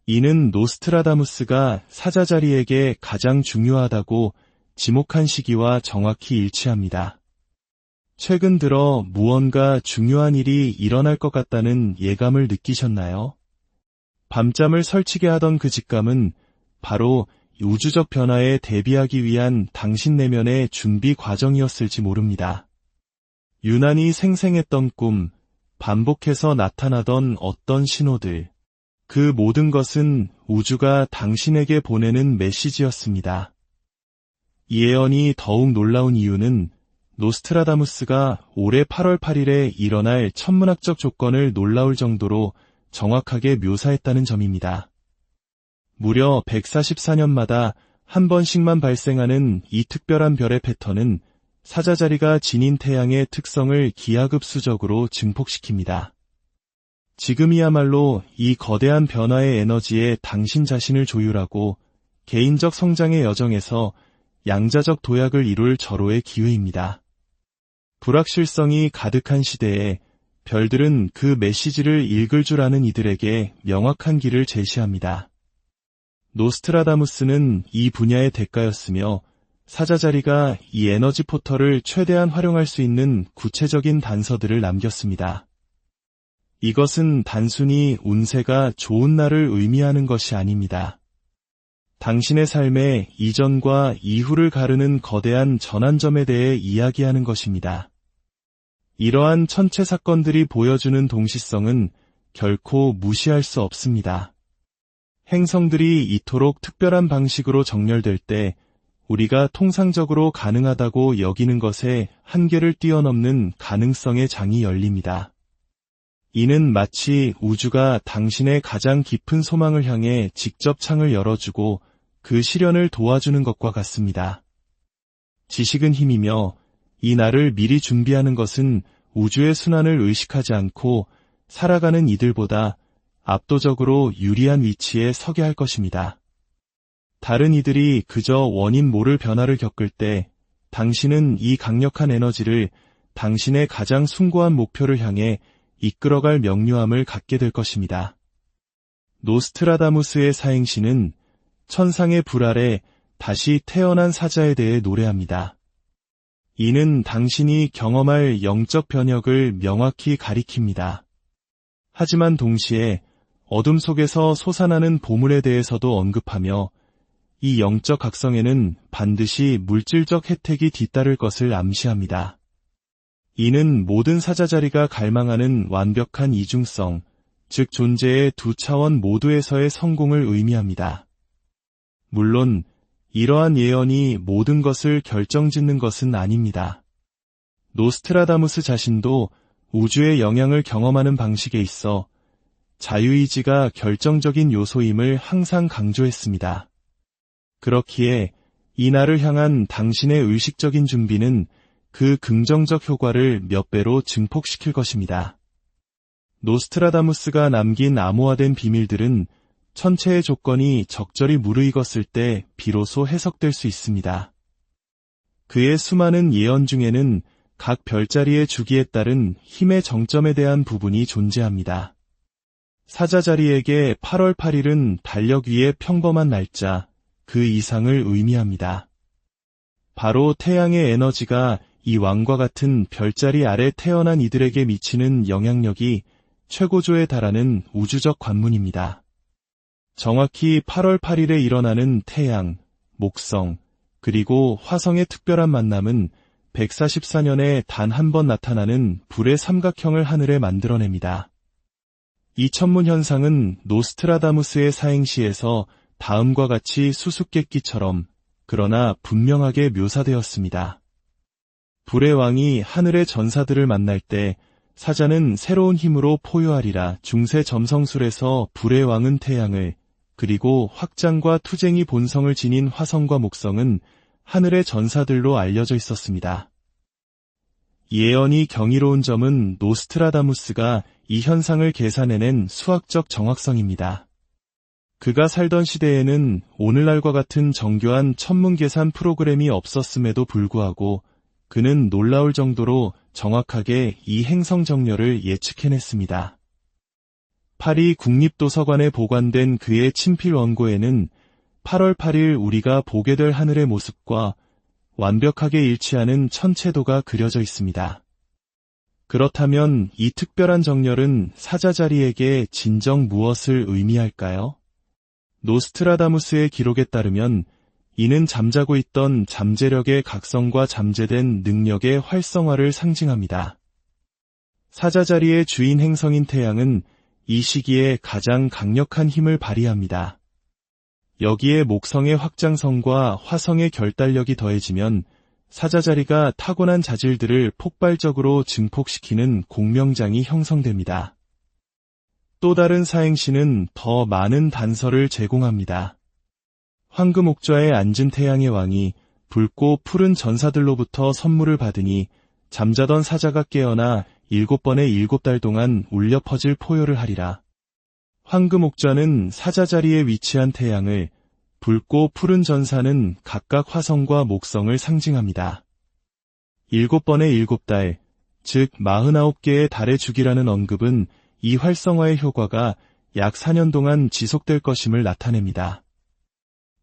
이는 노스트라다무스가 사자자리에게 가장 중요하다고 지목한 시기와 정확히 일치합니다. 최근 들어 무언가 중요한 일이 일어날 것 같다는 예감을 느끼셨나요? 밤잠을 설치게 하던 그 직감은 바로 우주적 변화에 대비하기 위한 당신 내면의 준비 과정이었을지 모릅니다. 유난히 생생했던 꿈, 반복해서 나타나던 어떤 신호들, 그 모든 것은 우주가 당신에게 보내는 메시지였습니다. 이 예언이 더욱 놀라운 이유는 노스트라다무스가 올해 8월 8일에 일어날 천문학적 조건을 놀라울 정도로 정확하게 묘사했다는 점입니다. 무려 144년마다 한 번씩만 발생하는 이 특별한 별의 패턴은 사자자리가 지닌 태양의 특성을 기하급수적으로 증폭시킵니다. 지금이야말로 이 거대한 변화의 에너지에 당신 자신을 조율하고 개인적 성장의 여정에서 양자적 도약을 이룰 절호의 기회입니다. 불확실성이 가득한 시대에 별들은 그 메시지를 읽을 줄 아는 이들에게 명확한 길을 제시합니다. 노스트라다무스는 이 분야의 대가였으며 사자자리가 이 에너지 포털을 최대한 활용할 수 있는 구체적인 단서들을 남겼습니다. 이것은 단순히 운세가 좋은 날을 의미하는 것이 아닙니다. 당신의 삶의 이전과 이후를 가르는 거대한 전환점에 대해 이야기하는 것입니다. 이러한 천체 사건들이 보여주는 동시성은 결코 무시할 수 없습니다. 행성들이 이토록 특별한 방식으로 정렬될 때 우리가 통상적으로 가능하다고 여기는 것의 한계를 뛰어넘는 가능성의 장이 열립니다. 이는 마치 우주가 당신의 가장 깊은 소망을 향해 직접 창을 열어주고 그 실현을 도와주는 것과 같습니다. 지식은 힘이며 이 날을 미리 준비하는 것은 우주의 순환을 의식하지 않고 살아가는 이들보다 압도적으로 유리한 위치에 서게 할 것입니다. 다른 이들이 그저 원인 모를 변화를 겪을 때 당신은 이 강력한 에너지를 당신의 가장 숭고한 목표를 향해 이끌어갈 명료함을 갖게 될 것입니다. 노스트라다무스의 사행시는 천상의 불 아래 다시 태어난 사자에 대해 노래합니다. 이는 당신이 경험할 영적 변혁을 명확히 가리킵니다. 하지만 동시에 어둠 속에서 솟아나는 보물에 대해서도 언급하며 이 영적 각성에는 반드시 물질적 혜택이 뒤따를 것을 암시합니다. 이는 모든 사자자리가 갈망하는 완벽한 이중성, 즉 존재의 두 차원 모두에서의 성공을 의미합니다. 물론 이러한 예언이 모든 것을 결정짓는 것은 아닙니다. 노스트라다무스 자신도 우주의 영향을 경험하는 방식에 있어 자유의지가 결정적인 요소임을 항상 강조했습니다. 그렇기에 이 날을 향한 당신의 의식적인 준비는 그 긍정적 효과를 몇 배로 증폭시킬 것입니다. 노스트라다무스가 남긴 암호화된 비밀들은 천체의 조건이 적절히 무르익었을 때 비로소 해석될 수 있습니다. 그의 수많은 예언 중에는 각 별자리의 주기에 따른 힘의 정점에 대한 부분이 존재합니다. 사자자리에게 8월 8일은 달력 위의 평범한 날짜, 그 이상을 의미합니다. 바로 태양의 에너지가 이 왕과 같은 별자리 아래 태어난 이들에게 미치는 영향력이 최고조에 달하는 우주적 관문입니다. 정확히 8월 8일에 일어나는 태양, 목성, 그리고 화성의 특별한 만남은 144년에 단 한 번 나타나는 불의 삼각형을 하늘에 만들어냅니다. 이 천문 현상은 노스트라다무스의 사행시에서 다음과 같이 수수께끼처럼 그러나 분명하게 묘사되었습니다. 불의 왕이 하늘의 전사들을 만날 때 사자는 새로운 힘으로 포효하리라. 중세 점성술에서 불의 왕은 태양을, 그리고 확장과 투쟁이 본성을 지닌 화성과 목성은 하늘의 전사들로 알려져 있었습니다. 예언이 경이로운 점은 노스트라다무스가 이 현상을 계산해낸 수학적 정확성입니다. 그가 살던 시대에는 오늘날과 같은 정교한 천문 계산 프로그램이 없었음에도 불구하고 그는 놀라울 정도로 정확하게 이 행성 정렬을 예측해냈습니다. 파리 국립도서관에 보관된 그의 친필 원고에는 8월 8일 우리가 보게 될 하늘의 모습과 완벽하게 일치하는 천체도가 그려져 있습니다. 그렇다면 이 특별한 정렬은 사자자리에게 진정 무엇을 의미할까요? 노스트라다무스의 기록에 따르면 이는 잠자고 있던 잠재력의 각성과 잠재된 능력의 활성화를 상징합니다. 사자자리의 주인 행성인 태양은 이 시기에 가장 강력한 힘을 발휘합니다. 여기에 목성의 확장성과 화성의 결단력이 더해지면 사자자리가 타고난 자질들을 폭발적으로 증폭시키는 공명장이 형성됩니다. 또 다른 사행시는 더 많은 단서를 제공합니다. 황금옥좌에 앉은 태양의 왕이 붉고 푸른 전사들로부터 선물을 받으니 잠자던 사자가 깨어나 7번의 7달 동안 울려 퍼질 포효를 하리라. 황금옥좌는 사자자리에 위치한 태양을, 붉고 푸른 전사는 각각 화성과 목성을 상징합니다. 7번의 7달, 즉 49개의 달의 주기라는 언급은 이 활성화의 효과가 약 4년 동안 지속될 것임을 나타냅니다.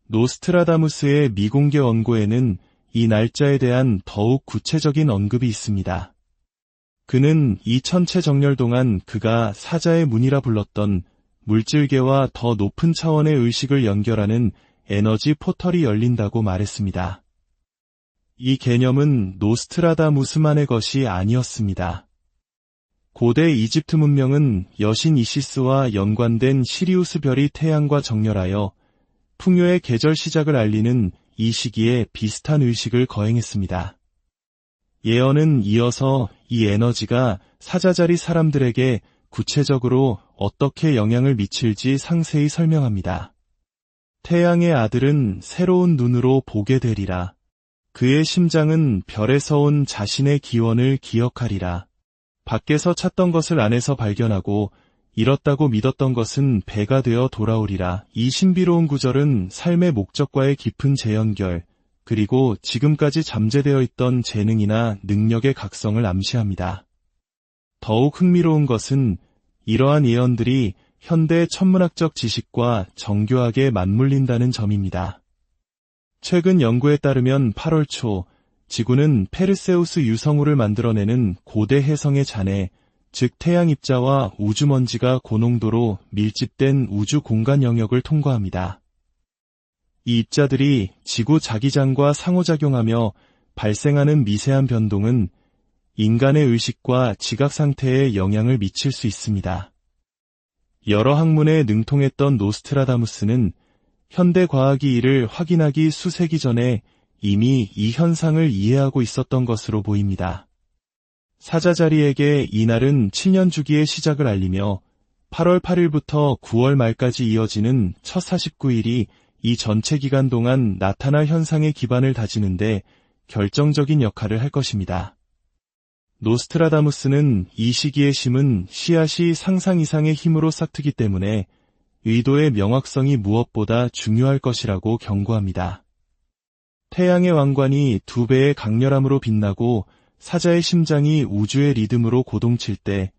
노스트라다무스의 미공개 원고에는 이 날짜에 대한 더욱 구체적인 언급이 있습니다. 그는 이 천체 정렬 동안 그가 사자의 문이라 불렀던 물질계와 더 높은 차원의 의식을 연결하는 에너지 포털이 열린다고 말했습니다. 이 개념은 노스트라다무스만의 것이 아니었습니다. 고대 이집트 문명은 여신 이시스와 연관된 시리우스 별이 태양과 정렬하여 풍요의 계절 시작을 알리는 이 시기에 비슷한 의식을 거행했습니다. 예언은 이어서 이 에너지가 사자자리 사람들에게 구체적으로 어떻게 영향을 미칠지 상세히 설명합니다. 태양의 아들은 새로운 눈으로 보게 되리라. 그의 심장은 별에서 온 자신의 기원을 기억하리라. 밖에서 찾던 것을 안에서 발견하고 잃었다고 믿었던 것은 배가 되어 돌아오리라. 이 신비로운 구절은 삶의 목적과의 깊은 재연결, 그리고 지금까지 잠재되어 있던 재능이나 능력의 각성을 암시합니다. 더욱 흥미로운 것은 이러한 예언들이 현대 천문학적 지식과 정교하게 맞물린다는 점입니다. 최근 연구에 따르면 8월 초 지구는 페르세우스 유성우를 만들어내는 고대 혜성의 잔해, 즉 태양 입자와 우주먼지가 고농도로 밀집된 우주 공간 영역을 통과합니다. 이 입자들이 지구 자기장과 상호작용하며 발생하는 미세한 변동은 인간의 의식과 지각 상태에 영향을 미칠 수 있습니다. 여러 학문에 능통했던 노스트라다무스는 현대 과학이 이를 확인하기 수세기 전에 이미 이 현상을 이해하고 있었던 것으로 보입니다. 사자자리에게 이날은 7년 주기의 시작을 알리며 8월 8일부터 9월 말까지 이어지는 첫 49일이 이 전체 기간 동안 나타날 현상의 기반을 다지는데 결정적인 역할을 할 것입니다. 노스트라다무스는 이 시기의 심은 씨앗이 상상 이상의 힘으로 싹트기 때문에 의도의 명확성이 무엇보다 중요할 것이라고 경고합니다. 태양의 왕관이 2배의 강렬함으로 빛나고 사자의 심장이 우주의 리듬으로 고동칠 때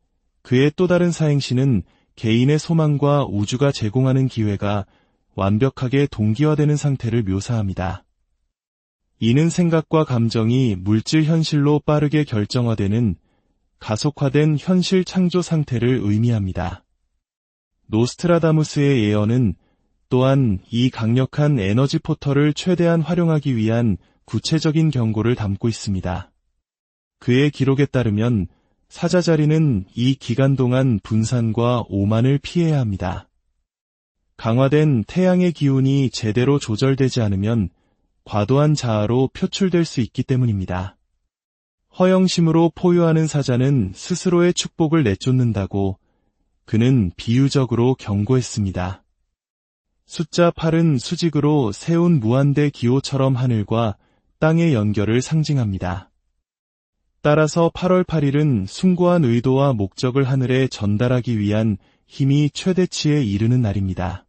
그의 또 다른 사행시는 개인의 소망과 우주가 제공하는 기회가 완벽하게 동기화되는 상태를 묘사합니다. 이는 생각과 감정이 물질 현실로 빠르게 결정화되는 가속화된 현실 창조 상태를 의미합니다. 노스트라다무스의 예언은 또한 이 강력한 에너지 포털을 최대한 활용하기 위한 구체적인 경고를 담고 있습니다. 그의 기록에 따르면 사자자리는 이 기간 동안 분산과 오만을 피해야 합니다. 강화된 태양의 기운이 제대로 조절되지 않으면 과도한 자아로 표출될 수 있기 때문입니다. 허영심으로 포효하는 사자는 스스로의 축복을 내쫓는다고 그는 비유적으로 경고했습니다. 숫자 8은 수직으로 세운 무한대 기호처럼 하늘과 땅의 연결을 상징합니다. 따라서 8월 8일은 숭고한 의도와 목적을 하늘에 전달하기 위한 힘이 최대치에 이르는 날입니다.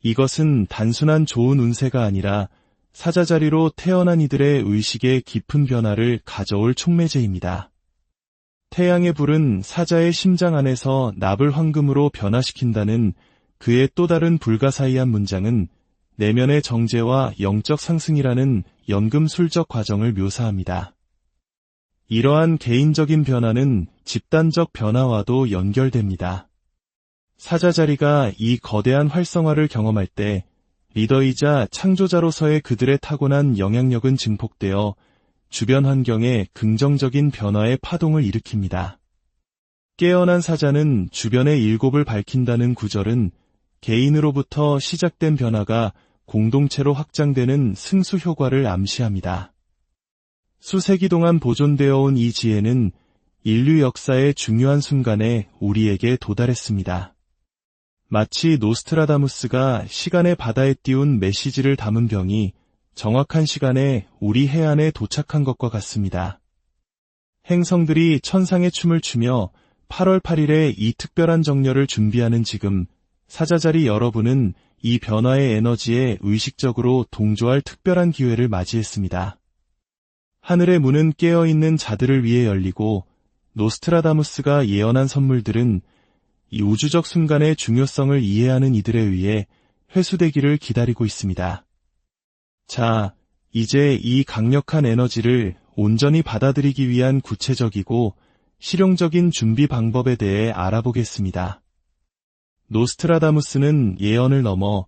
이것은 단순한 좋은 운세가 아니라 사자자리로 태어난 이들의 의식의 깊은 변화를 가져올 촉매제입니다. 태양의 불은 사자의 심장 안에서 납을 황금으로 변화시킨다는 그의 또 다른 불가사의한 문장은 내면의 정제와 영적 상승이라는 연금술적 과정을 묘사합니다. 이러한 개인적인 변화는 집단적 변화와도 연결됩니다. 사자자리가 이 거대한 활성화를 경험할 때 리더이자 창조자로서의 그들의 타고난 영향력은 증폭되어 주변 환경에 긍정적인 변화의 파동을 일으킵니다. 깨어난 사자는 주변의 일곱을 밝힌다는 구절은 개인으로부터 시작된 변화가 공동체로 확장되는 승수 효과를 암시합니다. 수세기 동안 보존되어 온 이 지혜는 인류 역사의 중요한 순간에 우리에게 도달했습니다. 마치 노스트라다무스가 시간의 바다에 띄운 메시지를 담은 병이 정확한 시간에 우리 해안에 도착한 것과 같습니다. 행성들이 천상의 춤을 추며 8월 8일에 이 특별한 정렬을 준비하는 지금 사자자리 여러분은 이 변화의 에너지에 의식적으로 동조할 특별한 기회를 맞이했습니다. 하늘의 문은 깨어있는 자들을 위해 열리고 노스트라다무스가 예언한 선물들은 이 우주적 순간의 중요성을 이해하는 이들에 의해 회수되기를 기다리고 있습니다. 자, 이제 이 강력한 에너지를 온전히 받아들이기 위한 구체적이고 실용적인 준비 방법에 대해 알아보겠습니다. 노스트라다무스는 예언을 넘어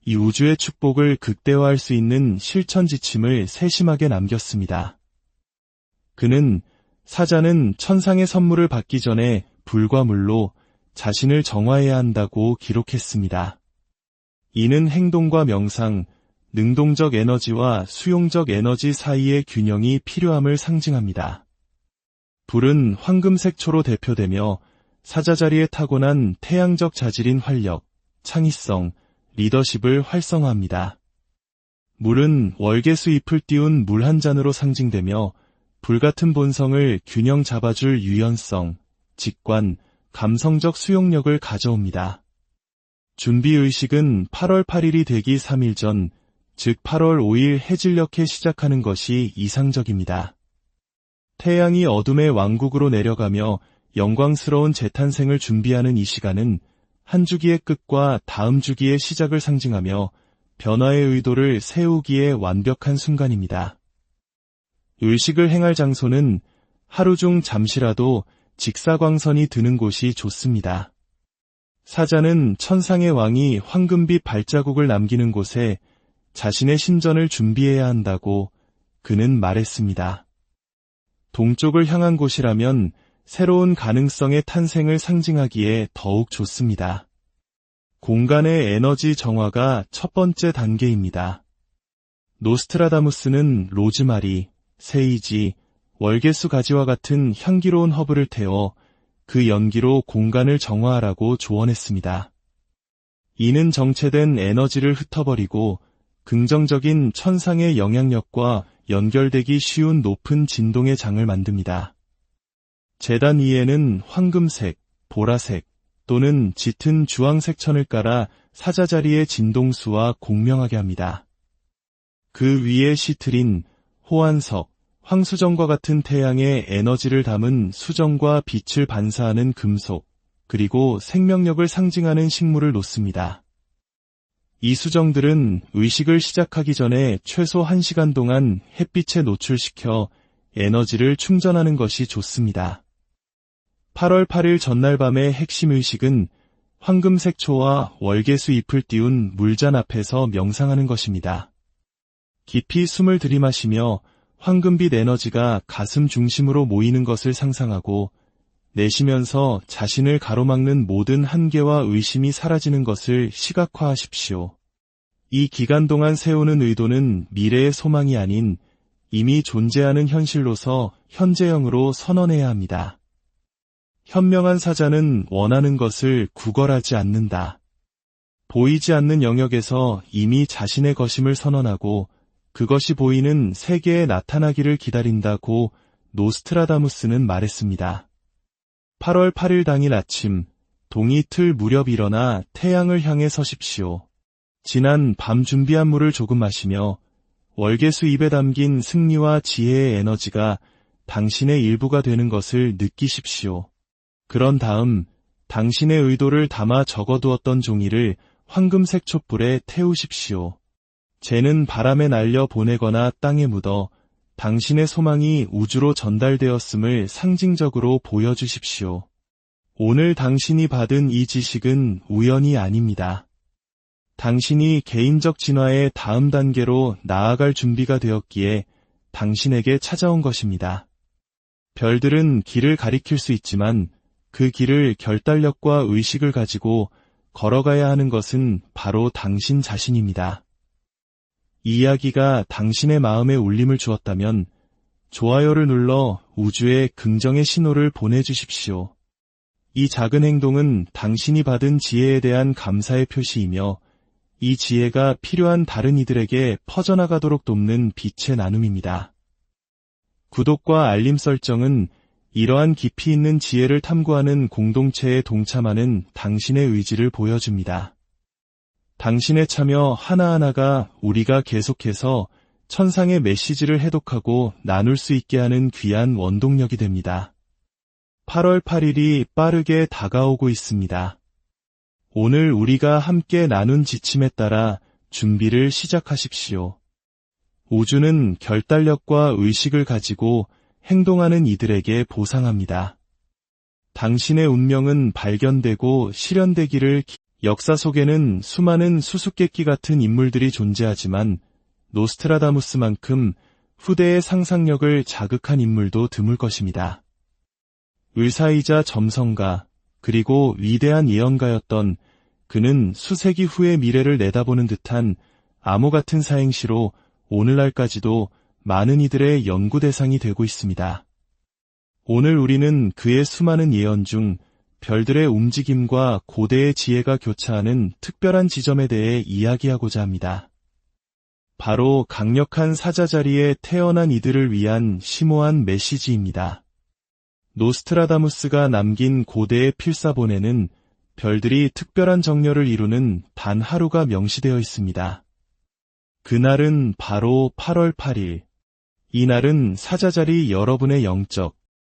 이 우주의 축복을 극대화할 수 있는 실천 지침을 세심하게 남겼습니다. 그는 사자는 천상의 선물을 받기 전에 불과 물로 자신을 정화해야 한다고 기록했습니다. 이는 행동과 명상, 능동적 에너지와 수용적 에너지 사이의 균형이 필요함을 상징합니다. 불은 황금색초로 대표되며 사자자리에 타고난 태양적 자질인 활력, 창의성, 리더십을 활성화합니다. 물은 월계수 잎을 띄운 물 한 잔으로 상징되며 불같은 본성을 균형 잡아줄 유연성, 직관, 감성적 수용력을 가져옵니다. 준비의식은 8월 8일이 되기 3일 전, 즉 8월 5일 해질녘에 시작하는 것이 이상적입니다. 태양이 어둠의 왕국으로 내려가며 영광스러운 재탄생을 준비하는 이 시간은 한 주기의 끝과 다음 주기의 시작을 상징하며 변화의 의도를 세우기에 완벽한 순간입니다. 의식을 행할 장소는 하루 중 잠시라도 직사광선이 드는 곳이 좋습니다. 사자는 천상의 왕이 황금빛 발자국을 남기는 곳에 자신의 신전을 준비해야 한다고 그는 말했습니다. 동쪽을 향한 곳이라면 새로운 가능성의 탄생을 상징하기에 더욱 좋습니다. 공간의 에너지 정화가 첫 번째 단계입니다. 노스트라다무스는 로즈마리, 세이지, 월계수 가지와 같은 향기로운 허브를 태워 그 연기로 공간을 정화하라고 조언했습니다. 이는 정체된 에너지를 흩어버리고 긍정적인 천상의 영향력과 연결되기 쉬운 높은 진동의 장을 만듭니다. 제단 위에는 황금색, 보라색 또는 짙은 주황색 천을 깔아 사자 자리의 진동수와 공명하게 합니다. 그 위에 시트린, 호환석, 황수정과 같은 태양의 에너지를 담은 수정과 빛을 반사하는 금속, 그리고 생명력을 상징하는 식물을 놓습니다. 이 수정들은 의식을 시작하기 전에 최소 1시간 동안 햇빛에 노출시켜 에너지를 충전하는 것이 좋습니다. 8월 8일 전날 밤의 핵심 의식은 황금색 초와 월계수 잎을 띄운 물잔 앞에서 명상하는 것입니다. 깊이 숨을 들이마시며 황금빛 에너지가 가슴 중심으로 모이는 것을 상상하고 내쉬면서 자신을 가로막는 모든 한계와 의심이 사라지는 것을 시각화하십시오. 이 기간 동안 세우는 의도는 미래의 소망이 아닌 이미 존재하는 현실로서 현재형으로 선언해야 합니다. 현명한 사자는 원하는 것을 구걸하지 않는다. 보이지 않는 영역에서 이미 자신의 것임을 선언하고 그것이 보이는 세계에 나타나기를 기다린다고 노스트라다무스는 말했습니다. 8월 8일 당일 아침, 동이 틀 무렵 일어나 태양을 향해 서십시오. 지난 밤 준비한 물을 조금 마시며 월계수 잎에 담긴 승리와 지혜의 에너지가 당신의 일부가 되는 것을 느끼십시오. 그런 다음 당신의 의도를 담아 적어두었던 종이를 황금색 촛불에 태우십시오. 재는 바람에 날려 보내거나 땅에 묻어 당신의 소망이 우주로 전달되었음을 상징적으로 보여주십시오. 오늘 당신이 받은 이 지식은 우연이 아닙니다. 당신이 개인적 진화의 다음 단계로 나아갈 준비가 되었기에 당신에게 찾아온 것입니다. 별들은 길을 가리킬 수 있지만 그 길을 결단력과 의식을 가지고 걸어가야 하는 것은 바로 당신 자신입니다. 이 이야기가 당신의 마음에 울림을 주었다면 좋아요를 눌러 우주에 긍정의 신호를 보내주십시오. 이 작은 행동은 당신이 받은 지혜에 대한 감사의 표시이며 이 지혜가 필요한 다른 이들에게 퍼져나가도록 돕는 빛의 나눔입니다. 구독과 알림 설정은 이러한 깊이 있는 지혜를 탐구하는 공동체에 동참하는 당신의 의지를 보여줍니다. 당신의 참여 하나하나가 우리가 계속해서 천상의 메시지를 해독하고 나눌 수 있게 하는 귀한 원동력이 됩니다. 8월 8일이 빠르게 다가오고 있습니다. 오늘 우리가 함께 나눈 지침에 따라 준비를 시작하십시오. 우주는 결단력과 의식을 가지고 행동하는 이들에게 보상합니다. 당신의 운명은 발견되고 실현되기를 역사 속에는 수많은 수수께끼 같은 인물들이 존재하지만 노스트라다무스만큼 후대의 상상력을 자극한 인물도 드물 것입니다. 의사이자 점성가 그리고 위대한 예언가였던 그는 수세기 후의 미래를 내다보는 듯한 암호 같은 사행시로 오늘날까지도 많은 이들의 연구 대상이 되고 있습니다. 오늘 우리는 그의 수많은 예언 중 별들의 움직임과 고대의 지혜가 교차하는 특별한 지점에 대해 이야기하고자 합니다. 바로 강력한 사자 자리에 태어난 이들을 위한 심오한 메시지입니다. 노스트라다무스가 남긴 고대의 필사본에는 별들이 특별한 정렬을 이루는 단 하루가 명시되어 있습니다. 그날은 바로 8월 8일. 이날은 사자자리 여러분의 영적,